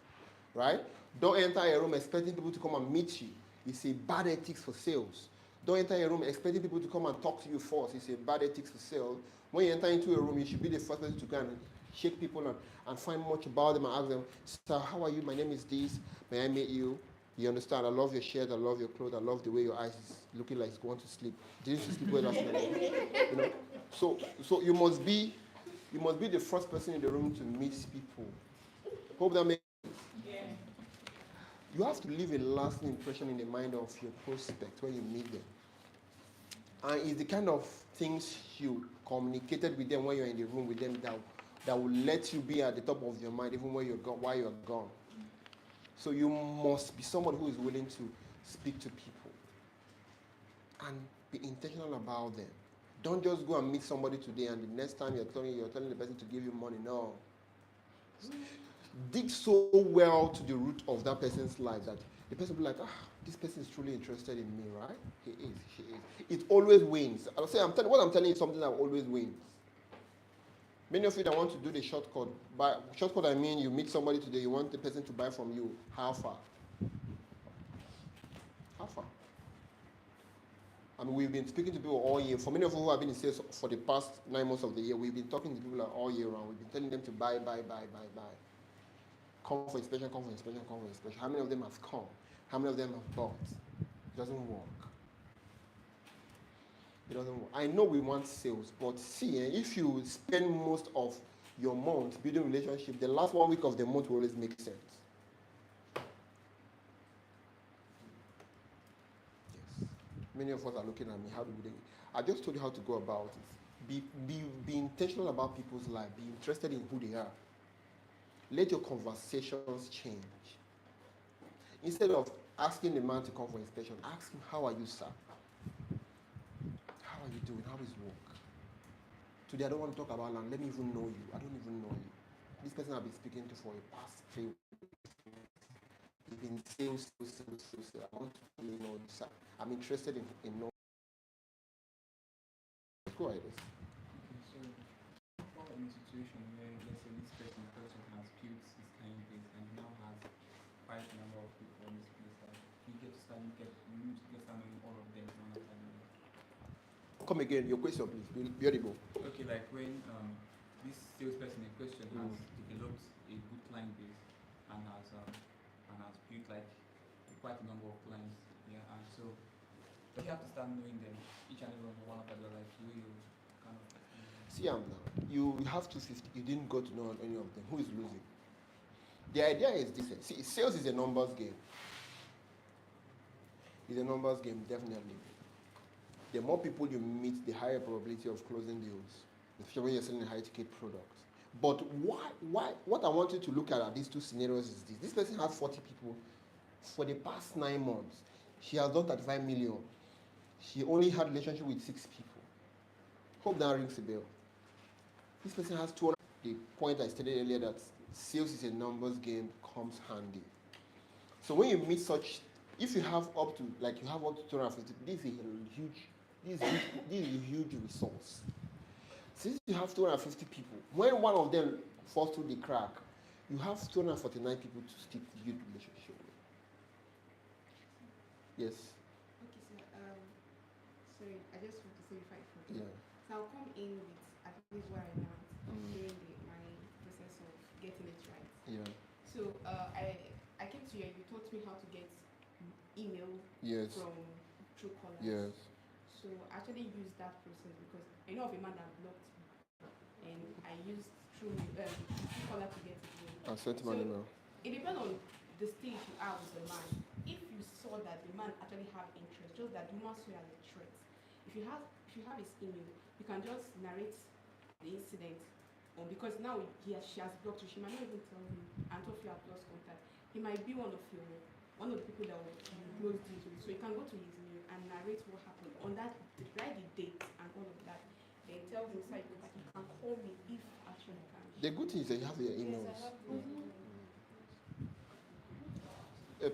Right? Don't enter a room expecting people to come and meet you. It's a bad ethics for sales. Don't enter a room expecting people to come and talk to you first. It's a bad ethics for sales. When you enter into a room, you should be the first person to go and shake people and find much about them and ask them, sir, how are you? My name is this. May I meet you? You understand? I love your shirt. I love your clothes. I love the way your eyes is looking like it's going to sleep. Didn't you sleep well last night? You know? So you must be the first person in the room to meet people. Hope that makes sense. Yeah. You have to leave a lasting impression in the mind of your prospect when you meet them. And it's the kind of things you communicated with them when you're in the room with them that will let you be at the top of your mind even when while you're gone. So you must be someone who is willing to speak to people and be intentional about them. Don't just go and meet somebody today and the next time you're telling the person to give you money. No. Dig so well to the root of that person's life that the person will be like, this person is truly interested in me, right? He is, she is. It always wins. What I'm telling you is something that always wins. Many of you that want to do the shortcut, by shortcut I mean you meet somebody today, you want the person to buy from you. How far? How far? I mean, we've been speaking to people all year. For many of you who have been in sales for the past 9 months of the year, we've been talking to people all year round. We've been telling them to buy. Come for inspection. How many of them have come? How many of them have bought? It doesn't work. It doesn't work. I know we want sales, but see, if you spend most of your month building relationship, the last 1 week of the month will always make sense. Yes. Many of us are looking at me. How do we do it? I just told you how to go about it. Be intentional about people's life. Be interested in who they are. Let your conversations change. Instead of asking the man to come for inspection, ask him, how are you, sir? How are you doing? How is work? Today I don't want to talk about land. Let me even know you. I don't even know you. This person I've been speaking to for a past 3 weeks. You've been sales. I want to really know you, sir. I'm interested in knowing. Go ahead. Okay, so fall in a situation where, let's say, this person has built his client base and now has quite a number of people on this place. Like, you need to start knowing all of them one after another. Come again, your question, please. Be audible. Okay, like when this salesperson in question has developed a good client base and has built like quite a number of clients, yeah, and so you have to start knowing them each and every one after the other, like the way you kind of. See, now you have 250. You didn't go to know any of them. Who is losing? The idea is this. See, sales is a numbers game. It's a numbers game, definitely. The more people you meet, the higher probability of closing deals, especially when you're selling a high-ticket product. But what I want you to look at these two scenarios is this. This person has 40 people. For the past 9 months, she has done 35 million. She only had a relationship with 6 people. Hope that rings a bell. This person has 200. The point I stated earlier that sales is a numbers game comes handy. So when you meet such, if you have up to 250, this is a huge resource. Since you have 250 people, when one of them falls through the crack, you have 249 people to stick to your relationship with. Yes. Okay, so sorry, I just want to say if I forget. Yeah. So I'll come in with at least where I want during my process of getting it right. Yeah. So I came to you and you taught me how to get email Yes. from Truecaller. Yes. So I actually used that process because I know of a man that blocked me, and I used Truecaller to get it. I sent him an email. It depends on the stage you are with the man. If you saw that the man actually have interest, just that the woman saw it as a threat. If you have his email, you can just narrate the incident. Because now she has blocked you, she might not even tell you and if you have lost contact. He might be one of the people that will close deals with. So you can go to his email and narrate what happened on that, write the date and all of that. Then tell him that he can call me if actually can. The good thing is that you have your emails. Yes, I have the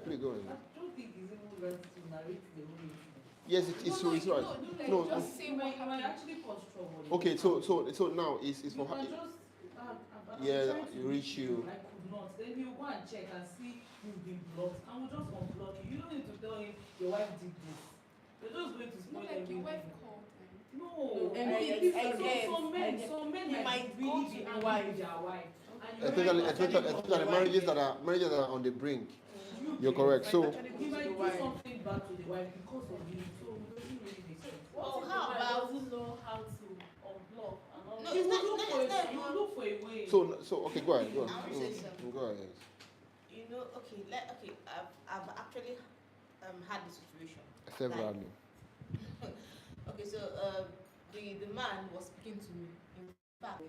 Please go ahead. I don't think it's even right to narrate the whole incident. Yes, it's right. No, just say what You might happened. actually cause trouble. Okay, so now it's for her. You can just Yeah, trying to reach you. I could not. Then you go and check and see you've been blocked, and we'll just unblock you. You don't need to tell him your wife did this. You're just going to spoil Like everything. your wife called. No, I guess. some men He might might really go be to the angry wife. with their wife. Especially marriages that are on the brink. You're correct. So he might do something back to the wife because of you. So it doesn't really make sense. Oh, how about doesn't know how to unblock and all No, you will look for a way. so okay, go ahead. Go I want to say something. Go ahead. You know, I've actually had the situation. Severally. Okay, so the man was speaking to me. In fact,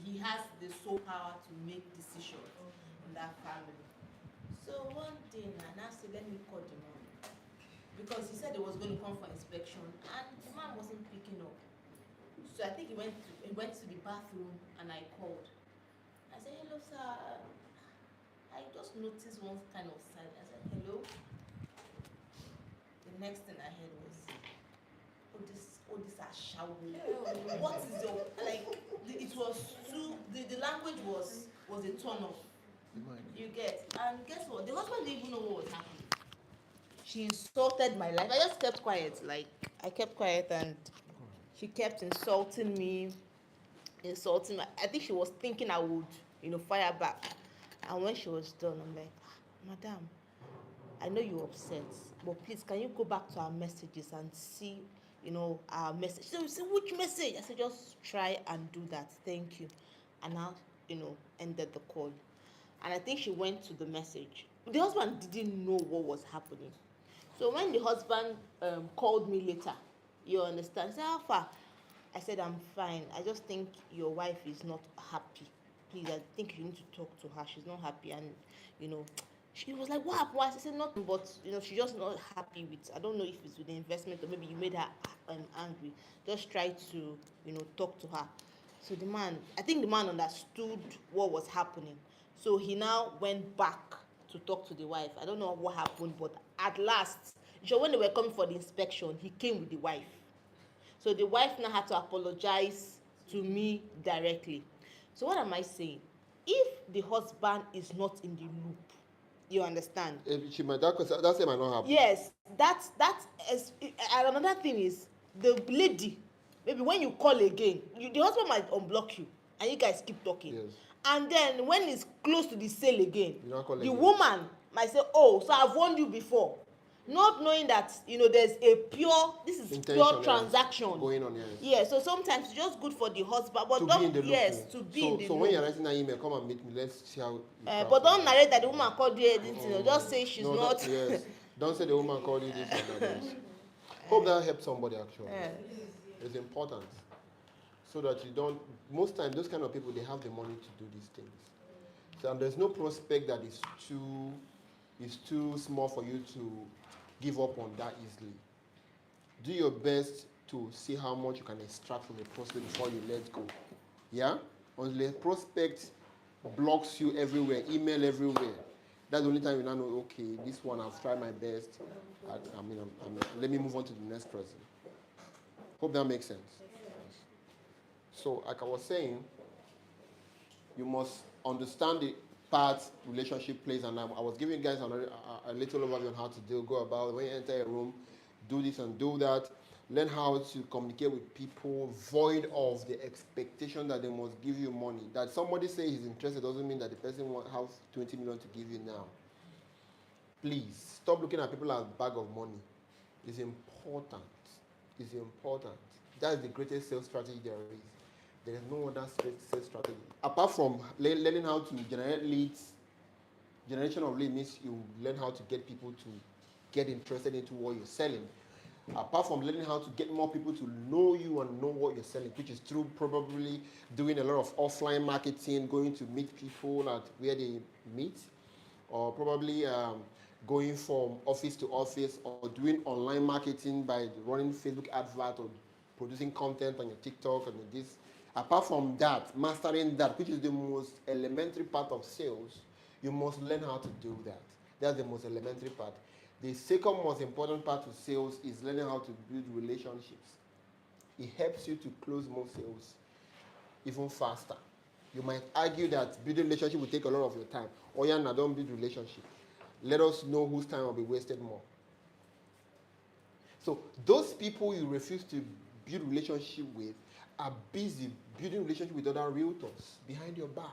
he has the sole power to make decisions in that family. So one day, Nana said, "Let me call the man," because he said he was going to come for inspection, and the man wasn't picking up. So I think he went to the bathroom and I called. I said, hello, sir. I just noticed one kind of silence. I said, hello. The next thing I heard was, oh, this are shouting. What is your, like, it was too, the language was a turn off. You get, and guess what? The husband didn't even know what was happening. She insulted my life. I just kept quiet. Like, I kept quiet and she kept insulting me. I think she was thinking I would, fire back. And when she was done, I'm like, madam, I know you're upset, but please, can you go back to our messages and see, our message? So we said, which message? I said, just try and do that. Thank you. And now, ended the call. And I think she went to the message. The husband didn't know what was happening. So when the husband called me later, you understand? He said, how far? I said, I'm fine. I just think your wife is not happy. Please, I think you need to talk to her. She's not happy. And, she was like, what happened? I said, nothing, but, she's just not happy with, I don't know if it's with the investment or maybe you made her angry. Just try to, talk to her. So I think the man understood what was happening. So he now went back to talk to the wife. I don't know what happened, but at last, when they were coming for the inspection, he came with the wife. So the wife now had to apologize to me directly. So what am I saying? If the husband is not in the loop, you understand? She might, that might not happen. Yes, and another thing is the lady. Maybe when you call again, the husband might unblock you, and you guys keep talking. Yes. And then when it's close to the sale again, the again. Woman might say, "Oh, so I've warned you before," not knowing that there's a pure transaction going on. Yes. Yeah, so sometimes it's just good for the husband, but to don't be in the loop. yes to be in the so loop. when you're writing that email, come and meet me. Let's see how. But don't narrate that the woman called you anything. Just say she's not. Yes. Don't say the woman called you this and that. Hope that helps somebody actually. It's important. So that you don't. Most times, those kind of people, they have the money to do these things. So and there's no prospect that is too small for you to give up on that easily. Do your best to see how much you can extract from the prospect before you let go. Yeah? Until the prospect blocks you everywhere, email everywhere. That's the only time you now know, okay, this one I've tried my best. Let me move on to the next person. Hope that makes sense. So, like I was saying, you must understand the part relationship plays, and I was giving you guys a little overview on how to go about when you enter a room, do this and do that. Learn how to communicate with people, void of the expectation that they must give you money. That somebody says he's interested doesn't mean that the person has 20 million to give you now. Please, stop looking at people as a bag of money. It's important. It's important. That's the greatest sales strategy there is. There is no other sales strategy. Apart from learning how to generate leads, generation of leads means you learn how to get people to get interested into what you're selling. Apart from learning how to get more people to know you and know what you're selling, which is through probably doing a lot of offline marketing, going to meet people at where they meet, or probably going from office to office, or doing online marketing by running Facebook advert or producing content on your TikTok and this. Apart from that, mastering that, which is the most elementary part of sales, you must learn how to do that. That's the most elementary part. The second most important part of sales is learning how to build relationships. It helps you to close more sales even faster. You might argue that building relationship will take a lot of your time. Oh yeah, now don't build relationship. Let us know whose time will be wasted more. So those people you refuse to build relationship with are busy building relationship with other realtors behind your back.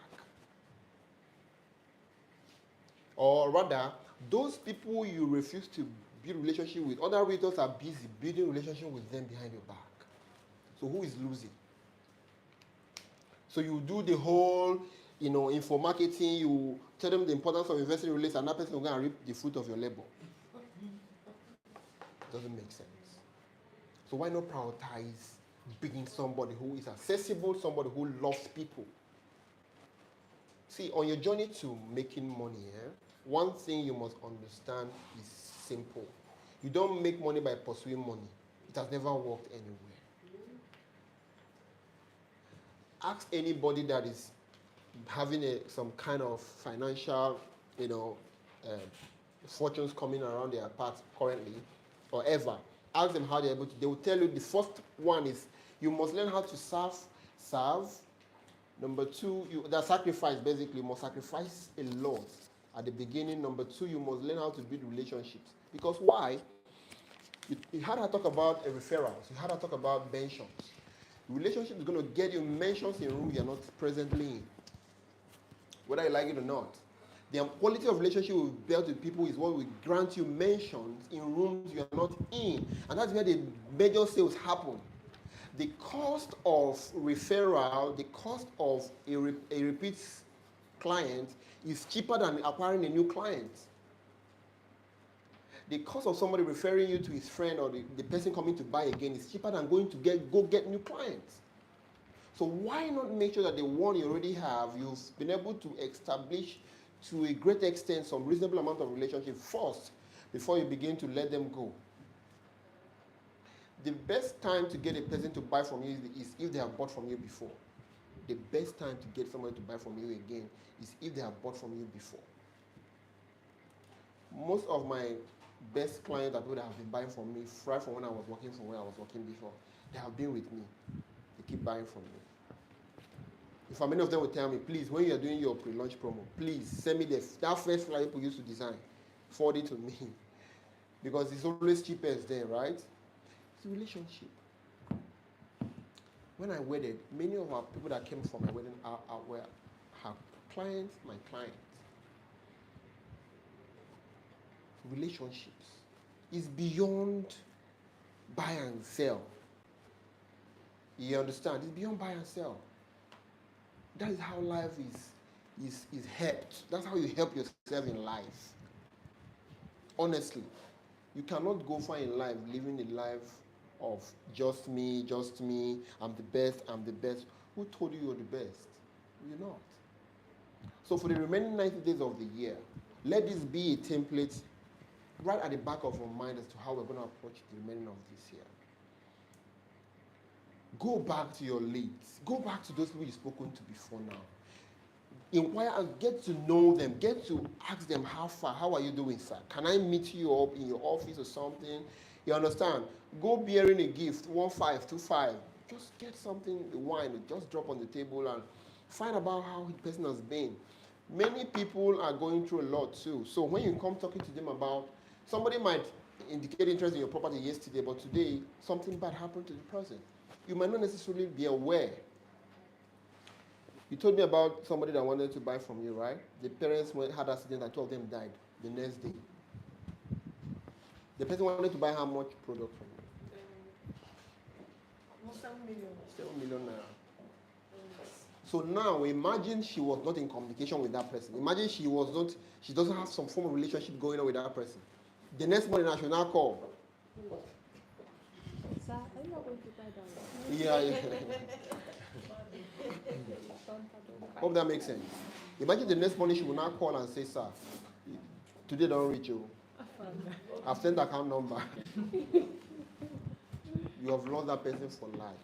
Or rather, those people you refuse to build relationship with, other realtors are busy building relationship with them behind your back. So who is losing? So you do the whole, info marketing, you tell them the importance of investing in real estate, and that person will go and reap the fruit of your labor. Doesn't make sense. So why not prioritize being somebody who is accessible, somebody who loves people? See, on your journey to making money, one thing you must understand is simple. You don't make money by pursuing money. It has never worked anywhere. Ask anybody that is having some kind of financial, um, fortunes coming around their path currently or ever. Ask them how they're able to. They will tell you the first one is you must learn how to serve. Number two, that sacrifice basically, you must sacrifice a lot at the beginning. Number two, you must learn how to build relationships. Because why? You had to talk about referrals. You had to talk about mentions. Relationship is going to get you mentions in rooms you're not presently in, whether you like it or not. The quality of relationship we build with people is what will grant you mentions in rooms you are not in. And that's where the major sales happen. The cost of referral, the cost of a repeat client is cheaper than acquiring a new client. The cost of somebody referring you to his friend or the person coming to buy again is cheaper than going to go get new clients. So why not make sure that the one you already have, you've been able to establish to a great extent some reasonable amount of relationship first before you begin to let them go. The best time to get a person to buy from you is if they have bought from you before. The best time to get somebody to buy from you again is if they have bought from you before. Most of my best clients that would have been buying from me right from when I was working from where I was working before, they have been with me. They keep buying from me. In fact, many of them will tell me, please, when you are doing your pre-launch promo, please send me that first flyer people used to design. Forward it to me. Because it's always cheapest there, right? It's a relationship. When I wedded, many of our people that came from my wedding were her clients, my clients. Relationships is beyond buy and sell. You understand? It's beyond buy and sell. That is how life is helped. That's how you help yourself in life. Honestly, you cannot go far in life living a life of just me, I'm the best. Who told you you're the best? You're not. So for the remaining 90 days of the year, let this be a template right at the back of our mind as to how we're going to approach the remaining of this year. Go back to your leads. Go back to those people you've spoken to before now. Inquire and get to know them. Get to ask them how are you doing, sir? Can I meet you up in your office or something? You understand? Go bearing a gift, 15, 25. Just get something, wine, just drop on the table and find about how the person has been. Many people are going through a lot too. So when you come talking to them about, somebody might indicate interest in your property yesterday, but today something bad happened to the person. You might not necessarily be aware. You told me about somebody that wanted to buy from you, right? The parents had an accident and two of them died the next day. The person wanted to buy how much product from you? 7 million. 7 million naira. So now imagine she was not in communication with that person. Imagine she doesn't have some form of relationship going on with that person. The next morning I should now call. Sir, are you not going to buy that one? Yeah. Hope that makes sense. Imagine the next morning she will now call and say, sir, today don't reach you. I've sent the account number. You have lost that person for life.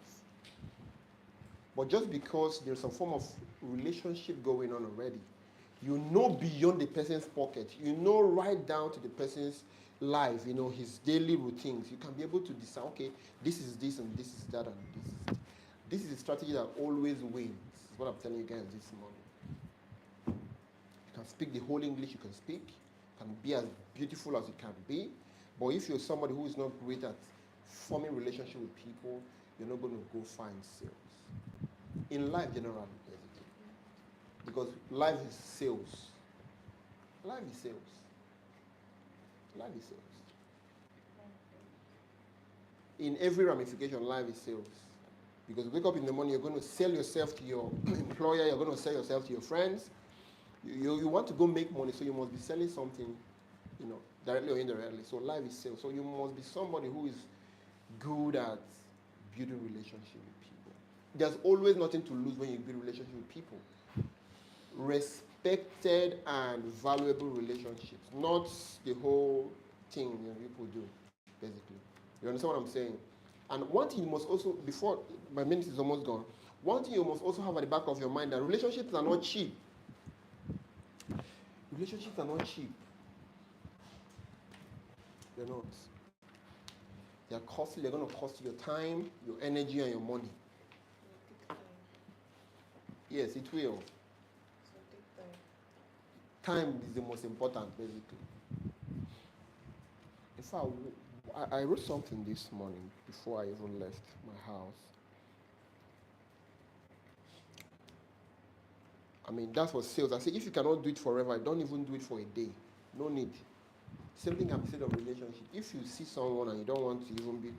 But just because there's some form of relationship going on already, you know beyond the person's pocket, you know right down to the person's life, his daily routines. You can be able to decide, okay, this is this and this is that and this is it. This is a strategy that always wins. Is what I'm telling you guys this morning. You can speak the whole English you can speak, can be as beautiful as you can be, but if you're somebody who is not great at forming relationship with people, you're not going to go find sales. In life generally, basically. Because life is sales. Life is sales. Life is sales. In every ramification, life is sales. Because you wake up in the morning, you're going to sell yourself to your employer, you're going to sell yourself to your friends. You want to go make money, so you must be selling something, directly or indirectly. So life is sales. So you must be somebody who is good at building relationship with people. There's always nothing to lose when you build relationship with people. Respected and valuable relationships, not the whole thing people do, basically. You understand what I'm saying? And one thing you must also, before my minute is almost gone, One thing you must also have at the back of your mind that relationships are not cheap. Relationships are not cheap. They're not. They're costly. They're going to cost you your time, your energy, and your money. Yes, it will. So take time. Time is the most important, basically. In fact, I wrote something this morning before I even left my house. I mean, that's for sales. I say, if you cannot do it forever, don't even do it for a day. No need. Same thing can be said of relationship. If you see someone and you don't want to even be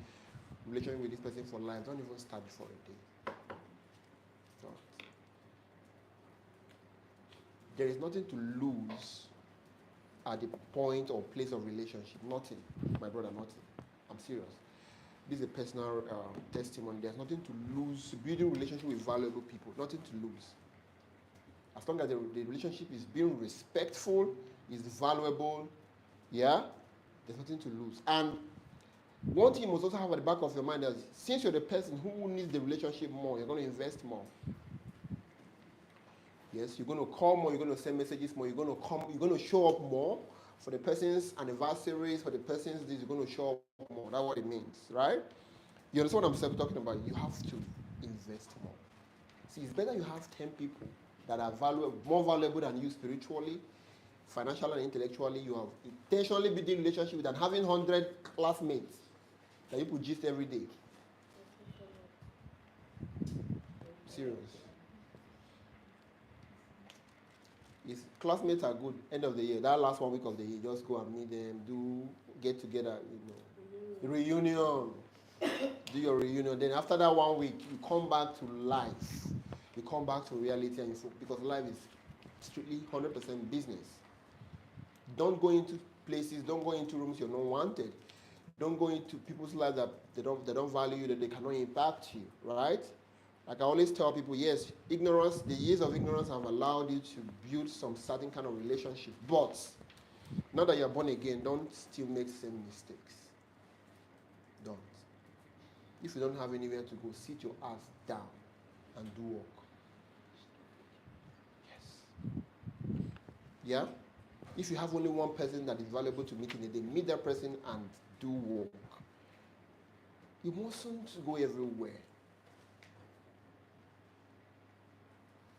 relationship with this person for life, don't even start for a day. Don't. There is nothing to lose at the point or place of relationship. Nothing, my brother, nothing. I'm serious. This is a personal testimony. There's nothing to lose. Building relationship with valuable people, nothing to lose. As long as the relationship is being respectful, is valuable, yeah, there's nothing to lose. And one thing you must also have at the back of your mind is, since you're the person who needs the relationship more, you're going to invest more. Yes, you're going to call more, you're going to send messages more, you're going to come, you're going to show up more for the person's anniversaries, for the person's this, you're going to show up more. That's what it means, right? You understand what I'm talking about? You have to invest more. See, it's better you have 10 people that are more valuable than you spiritually, financially, and intellectually. You have intentionally building relationship than having 100 classmates that you put gist every day. Serious. His classmates are good. End of the year, that last 1 week of the year, just go and meet them, get together, reunion. Do your reunion. Then after that 1 week, you come back to life. You come back to reality, and because life is strictly 100% business. Don't go into places. Don't go into rooms you're not wanted. Don't go into people's lives that they don't value you, that they cannot impact you. Right? Like I always tell people, yes, ignorance, the years of ignorance have allowed you to build some certain kind of relationship. But now that you're born again, don't still make the same mistakes. Don't. If you don't have anywhere to go, sit your ass down and do work. Yes. Yeah? If you have only one person that is valuable to meet in a day, meet that person and do work. You mustn't go everywhere.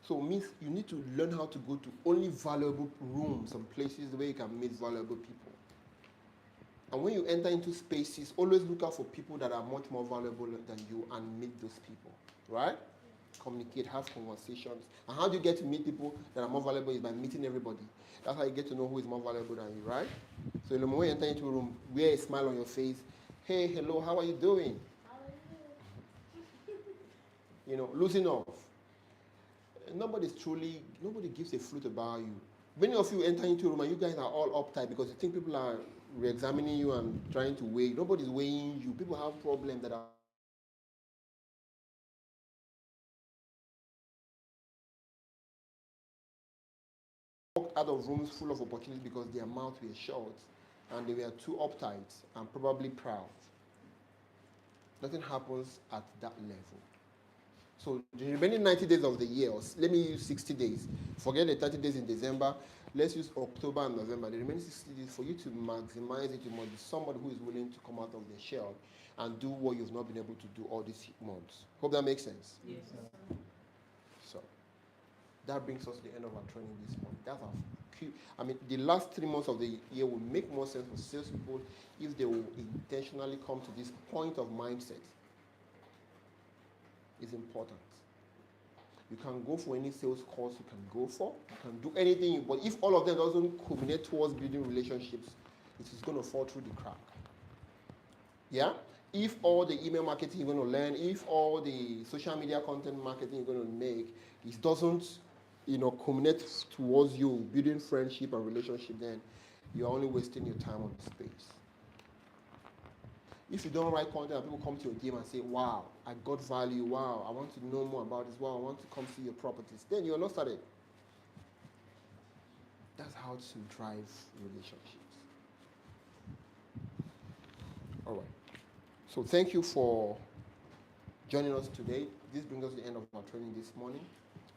So it means you need to learn how to go to only valuable rooms and places where you can meet valuable people. And when you enter into spaces, always look out for people that are much more valuable than you and meet those people. Right? Communicate, have conversations. And how do you get to meet people that are more valuable is by meeting everybody. That's how you get to know who is more valuable than you, right? So the moment you enter into a room, wear a smile on your face. Hey, hello, how are you doing? How are you? Losing off. Nobody gives a flute about you. Many of you enter into a room and you guys are all uptight because you think people are re-examining you and trying to weigh. Nobody's weighing you. People have problems that are walked out of rooms full of opportunities because their mouths were shut and they were too uptight and probably proud. Nothing happens at that level. So the remaining 90 days of the year, let me use 60 days. Forget the 30 days in December. Let's use October and November. The remaining 60 days, for you to maximize it, you must be somebody who is willing to come out of their shell and do what you've not been able to do all these months. Hope that makes sense. Yes. So that brings us to the end of our training this month. That's our key. I mean, the last 3 months of the year will make more sense for salespeople if they will intentionally come to this point of mindset. It's important. You can go for any sales course you can go for. You can do anything, but if all of them doesn't culminate towards building relationships, it is going to fall through the crack. Yeah? If all the email marketing you're going to learn, if all the social media content marketing you're going to make, it doesn't, culminate towards you building friendship and relationship, then you're only wasting your time on the space. If you don't write content and people come to your DM and say, wow, I got value, wow, I want to know more about this, wow, I want to come see your properties, then you're not started. That's how to drive relationships. All right. So thank you for joining us today. this brings us to the end of our training this morning,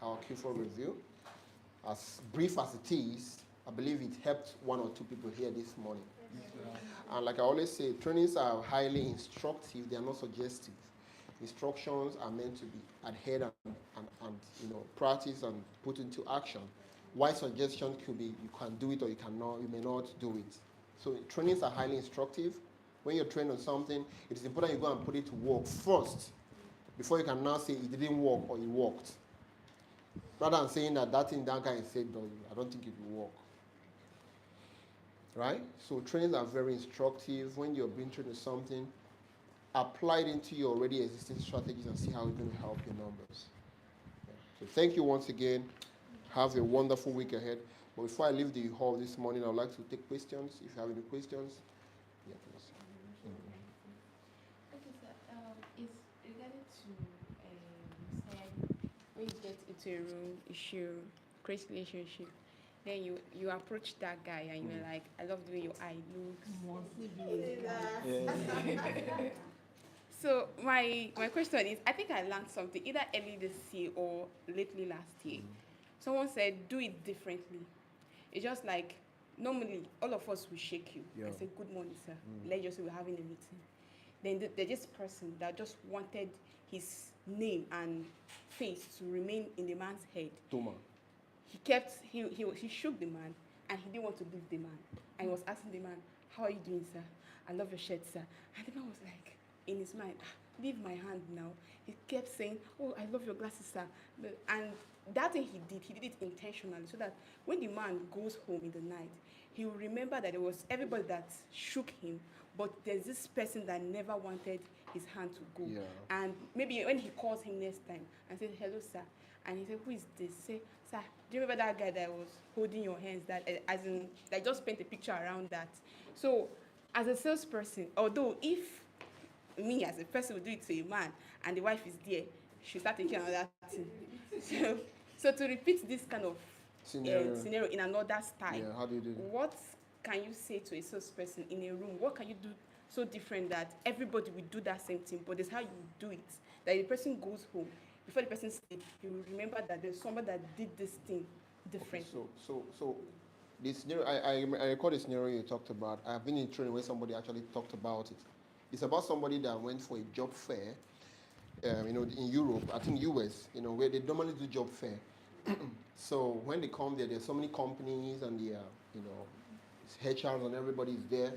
our Q4 review. As brief as it is, I believe it helped one or two people here this morning. And like I always say, trainings are highly instructive, they are not suggestive. Instructions are meant to be adhered and practice and put into action. Why suggestion could be you can do it or you cannot, you may not do it. So trainings are highly instructive. When you're trained on something, it is important you go and put it to work first before you can now say it didn't work or it worked. Rather than saying that thing that guy said, no, I don't think it will work. Right? So trainings are very instructive. When you're being trained on something, apply it into your already existing strategies and see how it's going to help your numbers. So thank you once again. Have a wonderful week ahead. But before I leave the hall this morning, I'd like to take questions. If you have any questions, yeah, please. Okay, sir. It's regarding to said when you get into a room, you should create relationship. Then you approach that guy and you're like, I love the way your eye looks. So my question is, I think I learned something either early this year or lately last year. Someone said, do it differently. It's just like, normally, all of us will shake you and say, good morning, sir. Let's just say we're having a meeting. Then there's this person that just wanted his name and face to remain in the man's head. Toma. He shook the man and he didn't want to leave the man. And he was asking the man, how are you doing, sir? I love your shirt, sir. And the man was like, in his mind, leave my hand now. He kept saying, oh, I love your glasses, sir. And that thing he did it intentionally so that when the man goes home in the night, he will remember that there was everybody that shook him, but there's this person that never wanted his hand to go. Yeah. And maybe when he calls him next time and says, hello, sir, and he said, who is this? Say, sir, do you remember that guy that was holding your hands, that as in, like, just paint a picture around that? So, as a salesperson, although if me as a person would do it to a man and the wife is there, she'll start thinking another thing. So to repeat this kind of scenario in another style, how do you do it? what can you say to a salesperson in a room? What can you do so different that everybody will do that same thing, but there's how you do it? That the person goes home, before the person sleeps, you will remember that there's somebody that did this thing differently. Okay, so the scenario, I recall the scenario you talked about. I've been in training where somebody actually talked about it. It's about somebody that went for a job fair, in Europe, I think US, where they normally do job fair. So when they come there, there's so many companies and their, HRs and everybody is there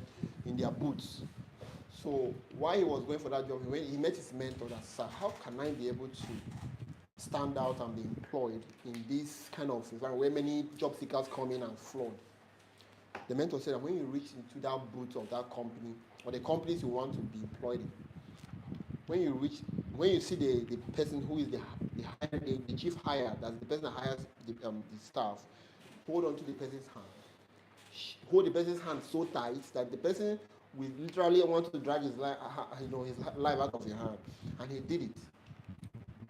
in their booths. So while he was going for that job, when he met his mentor, that, sir, how can I be able to stand out and be employed in this kind of environment where many job seekers come in and flood? The mentor said that when you reach into that booth of that company, or the companies you want to be employed in, when you see the person who is the chief hire, that's the person that hires the staff, hold on to the person's hand. Hold the person's hand so tight that the person will literally want to drag his life out of your hand, and he did it.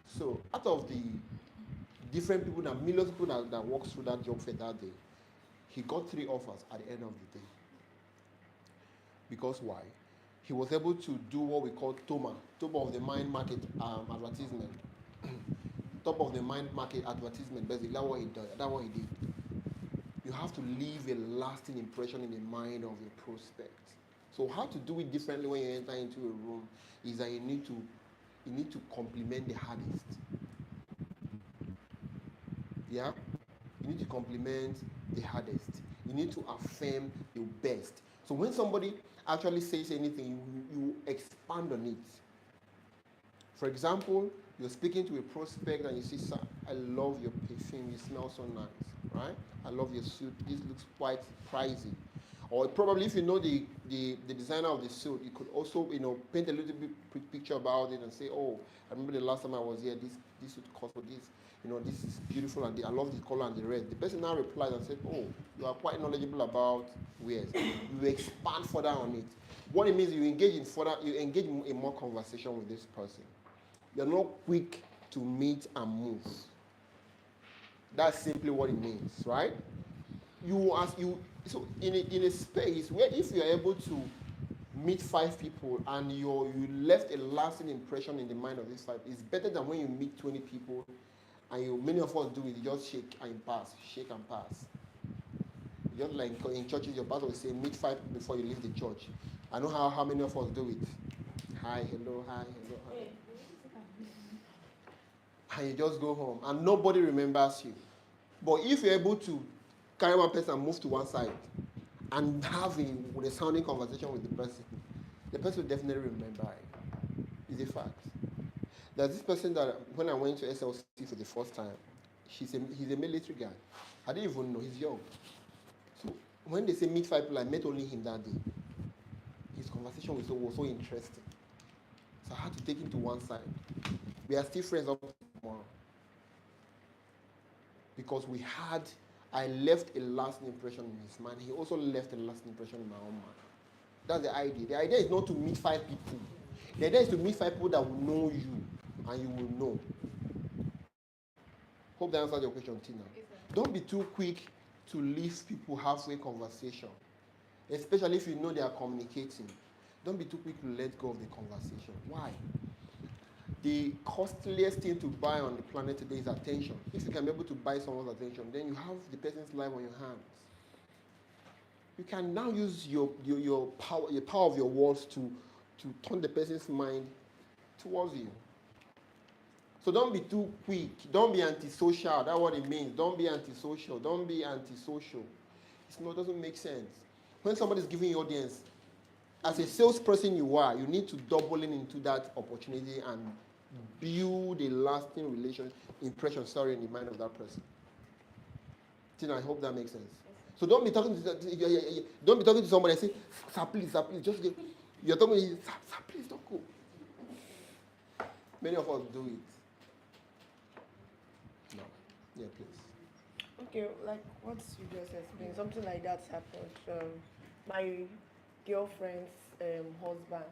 So out of the different people, that millions of people that walked through that job fair that day, he got 3 offers at the end of the day. Because why? He was able to do what we call TOMA, top of the mind market advertisement. Top of the mind market advertisement, basically that's what he did. That's what he did. You have to leave a lasting impression in the mind of your prospect. So how to do it differently when you enter into a room is that you need to compliment the hardest. Yeah? You need to compliment the hardest. You need to affirm the best. So when somebody actually says anything, you expand on it. For example, you're speaking to a prospect and you say, sir, I love your perfume, you smell so nice, right? I love your suit, this looks quite pricey. Or probably if you know the designer of the suit, you could also paint a little bit picture about it and say, oh, I remember the last time I was here, this suit cost for this, this is beautiful and I love the color and the red. The person now replies and said, oh, you are quite knowledgeable about wares. You expand further on it. What it means, you engage in more conversation with this person. You're not quick to meet and move. That's simply what it means, right? So in a space where if you're able to meet 5 people and you left a lasting impression in the mind of these 5. It's better than when you meet 20 people and many of us do it, you just shake and pass, shake and pass. Just like in churches, your pastor will say, meet 5 people before you leave the church. I know how many of us do it. Hi, hello, hi, hello, hi. And you just go home and nobody remembers you. But if you're able to carry one person and move to one side and have a sounding conversation with the person will definitely remember it. It's a fact. There's this person that when I went to SLC for the first time, he's a military guy. I didn't even know, he's young. So when they say meet 5 people, I met only him that day. His conversation was so interesting. So I had to take him to one side. We are still friends up to tomorrow. Because I left a lasting impression in his mind. He also left a lasting impression in my own mind. That's the idea. The idea is not to meet 5 people. The idea is to meet 5 people that will know you and you will know. Hope that answers your question, Tina. Don't be too quick to leave people halfway conversation, especially if you know they are communicating. Don't be too quick to let go of the conversation. Why? The costliest thing to buy on the planet today is attention. If you can be able to buy someone's attention, then you have the person's life on your hands. You can now use your power of your words to turn the person's mind towards you. So don't be too quick. Don't be antisocial. That's what it means. Don't be antisocial. Don't be antisocial. It doesn't make sense. When somebody's giving you audience, as a salesperson you are, you need to double into that opportunity and build a lasting impression in the mind of that person. Tina, I hope that makes sense. So don't be talking to somebody and say, sir, please, just get, you're talking to him, sir, please don't go. Many of us do it. No. Yeah, please. Okay, like what you just explained, something like that happened. My girlfriend's husband,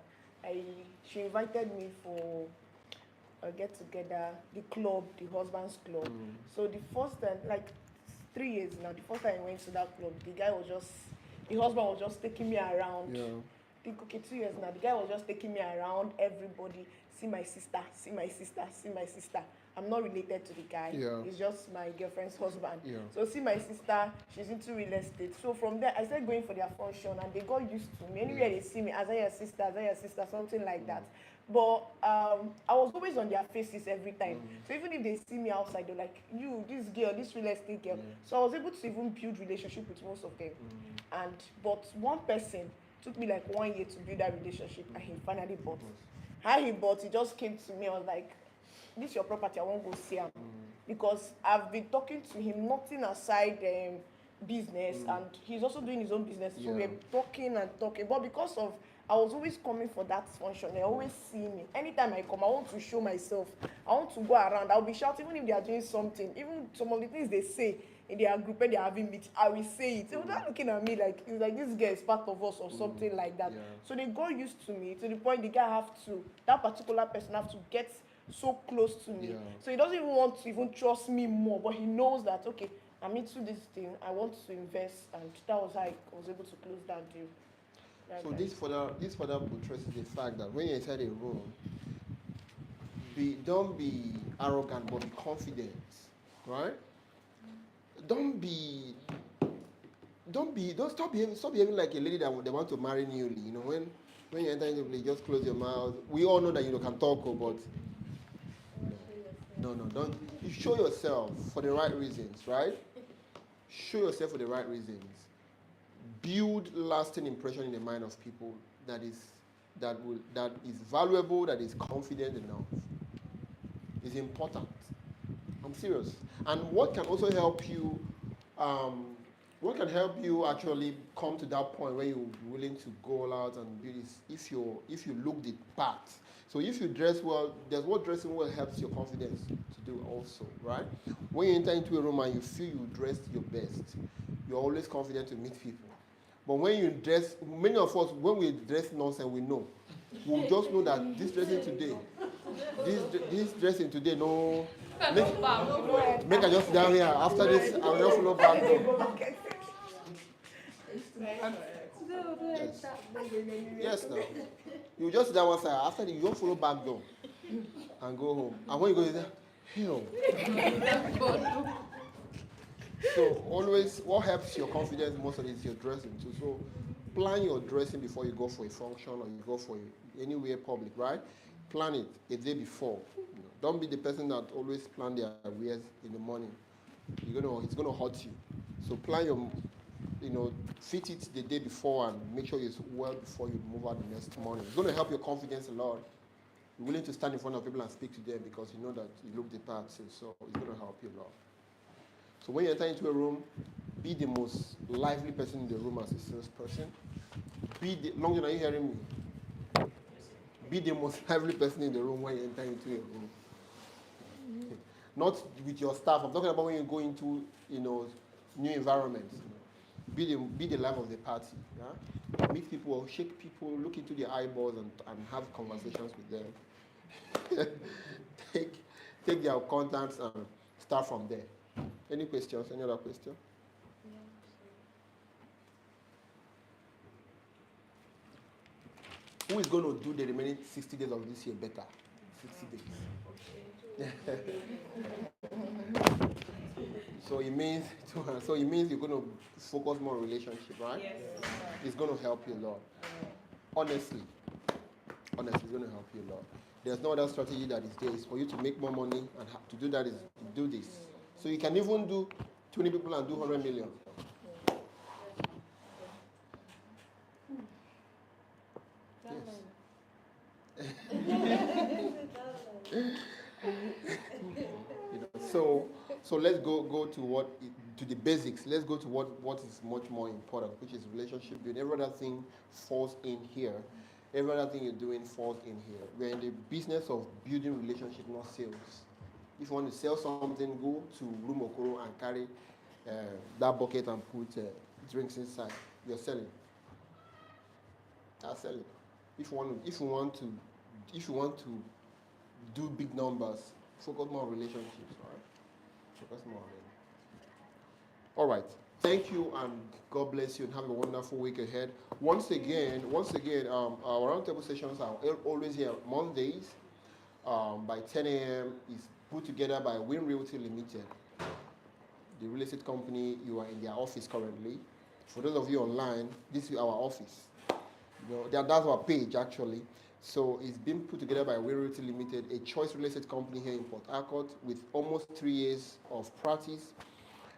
she invited me for a get together, the club, the husband's club. So the first time, like 3 years now, the first time I went to that club, the husband was just taking me around. Yeah. I think, okay, 2 years now, the guy was just taking me around, everybody, see my sister, see my sister, see my sister. I'm not related to the guy. Yeah. He's just my girlfriend's husband. Yeah. So see my sister, she's into real estate. So from there, I started going for their function and they got used to me. Anywhere they see me, as your sister, something like that. But I was always on their faces every time. So even if they see me outside, they're like, you, this girl, this real estate girl. So I was able to even build relationship with most of them. But one person took me like 1 year to build that relationship and he finally bought. How he bought, he just came to me, I was like, this is your property, I won't go see him. Because I've been talking to him, nothing aside business, and he's also doing his own business. So we're talking and talking. But because of, I was always coming for that function, they always see me. Anytime I come, I want to show myself. I want to go around, I'll be shouting, even if they are doing something. Even some of the things they say in their group when they're having meetings, I will say it. They were not looking at me like, it's like this girl is part of us or something like that. Yeah. So they got used to me to the point the guy that particular person have to get so close to me. Yeah. So he doesn't even want to even trust me more, but he knows that, okay, I'm into this thing, I want to invest, and that was how I was able to close that deal. So this further buttresses the fact that when you're inside a room, don't be arrogant, but be confident, right? Don't stop behaving like a lady that they want to marry newly. You know, when you enter into a place, just close your mouth. We all know that you can talk, but no, don't. You show yourself for the right reasons, right? Show yourself for the right reasons. Build lasting impression in the mind of people that is valuable, that is confident enough. It's important. I'm serious. And what can also help you, actually come to that point where you're willing to go all out and do this if you look the part. So if you dress well, there's what dressing well helps your confidence to do also, right? When you enter into a room and you feel you dressed your best, you're always confident to meet people. But when you dress, many of us, when we dress nonsense, we know. We'll just know that this dressing today, no. Make I just down here. After this, I'll just follow back home. Yes. Yes, now. You just sit down one side. After that, you don't follow back door and go home. And when you go there, hell. So always, what helps your confidence most of it is your dressing too. So plan your dressing before you go for a function or you go for anywhere public, right? Plan it a day before. Don't be the person that always plan their wears in the morning. It's gonna hurt you. So plan your, fit it the day before and make sure it's well before you move out the next morning. It's gonna help your confidence a lot. You're willing to stand in front of people and speak to them because you know that you look the part. So it's gonna help you a lot. So when you enter into a room, be the most lively person in the room as a salesperson. Long John, are you hearing me? Be the most lively person in the room when you enter into a room. Okay. Not with your staff. I'm talking about when you go into, new environments. Be the life of the party. Yeah? Meet people, shake people, look into their eyeballs and have conversations with them. take their contacts and start from there. Any questions? Any other question? Who is going to do the remaining 60 days of this year better? 60 days. So it means you're going to focus more on relationship, right? Yes. It's going to help you a lot. Honestly, it's going to help you a lot. There's no other strategy that is there. It's for you to make more money, and to do that is to do this. So you can even do 20 people and do 100 million. So let's go to the basics. Let's go to what is much more important, which is relationship building. Every other thing falls in here. Every other thing you're doing falls in here. We're in the business of building relationship, not sales. If you want to sell something, go to Room Okoro and carry that bucket and put drinks inside. You're selling. That's selling. If you want to do big numbers, focus more on relationships, right? Focus more on it. All right. Thank you, and God bless you, and have a wonderful week ahead. Once again, our roundtable sessions are always here Mondays by 10 a.m. Is put together by Win Realty Limited, the real estate company. You are in their office currently. For those of you online, this is our office. That's our page actually. So it's been put together by Win Realty Limited, a choice real estate company here in Port Harcourt with almost 3 years of practice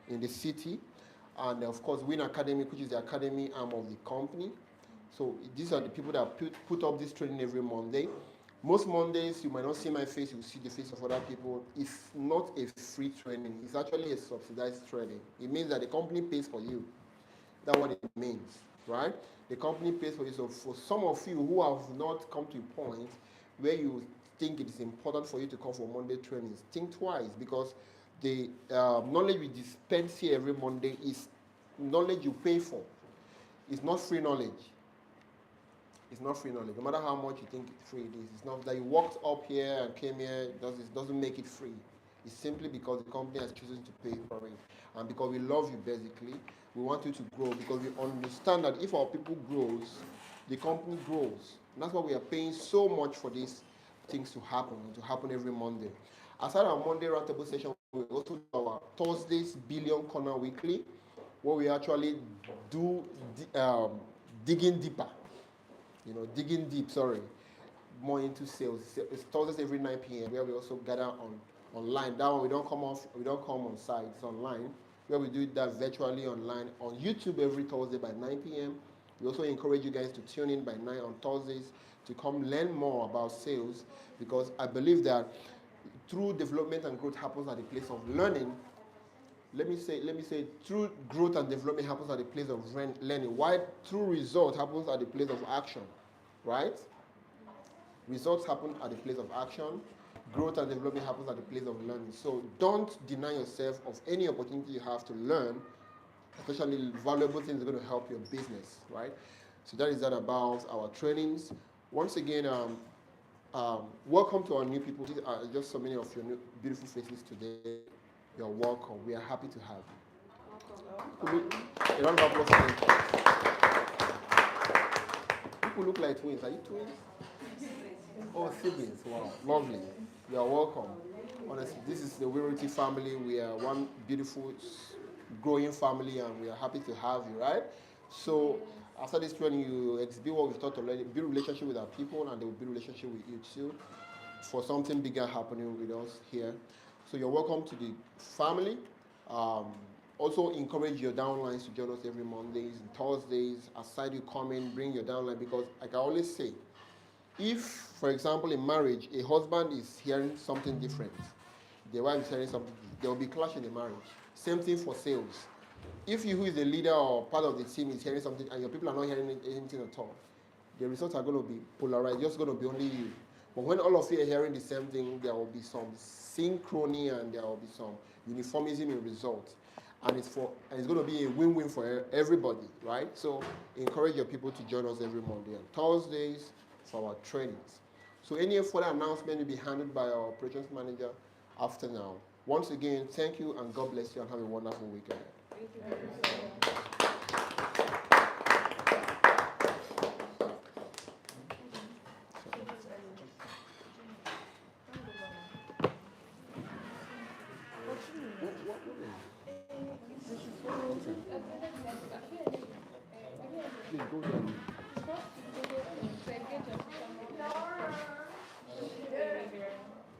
in the city. And of course, Win Academy, which is the academy arm of the company. So these are the people that put up this training every Monday. Most Mondays, you might not see my face, you will see the face of other people. It's not a free training. It's actually a subsidized training. It means that the company pays for you. That's what it means, right? The company pays for you. So for some of you who have not come to a point where you think it is important for you to come for Monday trainings, think twice, because the knowledge we dispense here every Monday is knowledge you pay for. It's not free knowledge. It's not free knowledge. No matter how much you think it's free it is. It's not that you walked up here and came here, it doesn't make it free. It's simply because the company has chosen to pay for it. And because we love you basically, we want you to grow, because we understand that if our people grows, the company grows. And that's why we are paying so much for these things to happen every Monday. Aside our Monday roundtable session, we also do our Thursdays Billion Corner Weekly, where we actually do digging deeper. Digging deep, more into sales. It's Thursdays every 9 p.m. where we also gather online. That one we don't come on site, it's online. Where we do that virtually online on YouTube every Thursday by 9 p.m. We also encourage you guys to tune in by 9 on Thursdays to come learn more about sales, because I believe that true development and growth happens at the place of learning. Let me say true growth and development happens at the place of learning, while true result happens at the place of action, right? Results happen at the place of action. Growth and development happens at the place of learning. So don't deny yourself of any opportunity you have to learn, especially valuable things that are going to help your business, right? So that is that about our trainings. Once again, welcome to our new people. These are just so many of your new, beautiful faces today. You're welcome. We are happy to have you. A round of applause. people look like twins. Are you twins? Oh, siblings. Wow, lovely. You are welcome. Honestly, this is the Wirity family. We are one beautiful, growing family, and we are happy to have you, right? So, after this training, you exhibit what we've taught already, build relationship with our people, and they will build relationship with you too, for something bigger happening with us here. So, you're welcome to the family. Um, Also, encourage your downlines to join us every Mondays and Thursdays. Aside you come in, bring your downline, because, like I always say, if, for example, in marriage, a husband is hearing something different, the wife is hearing something, there will be clash in the marriage. Same thing for sales. If you, who is the leader or part of the team, is hearing something and your people are not hearing anything at all, the results are going to be polarized. Just going to be only you. But when all of you are hearing the same thing, there will be some synchrony and there will be some uniformism in results. And it's going to be a win-win for everybody, right? So encourage your people to join us every Monday and Thursdays for our trainings. So any further announcement will be handled by our operations manager after now. Once again, thank you and God bless you and have a wonderful weekend. Thank you very much. Please go there.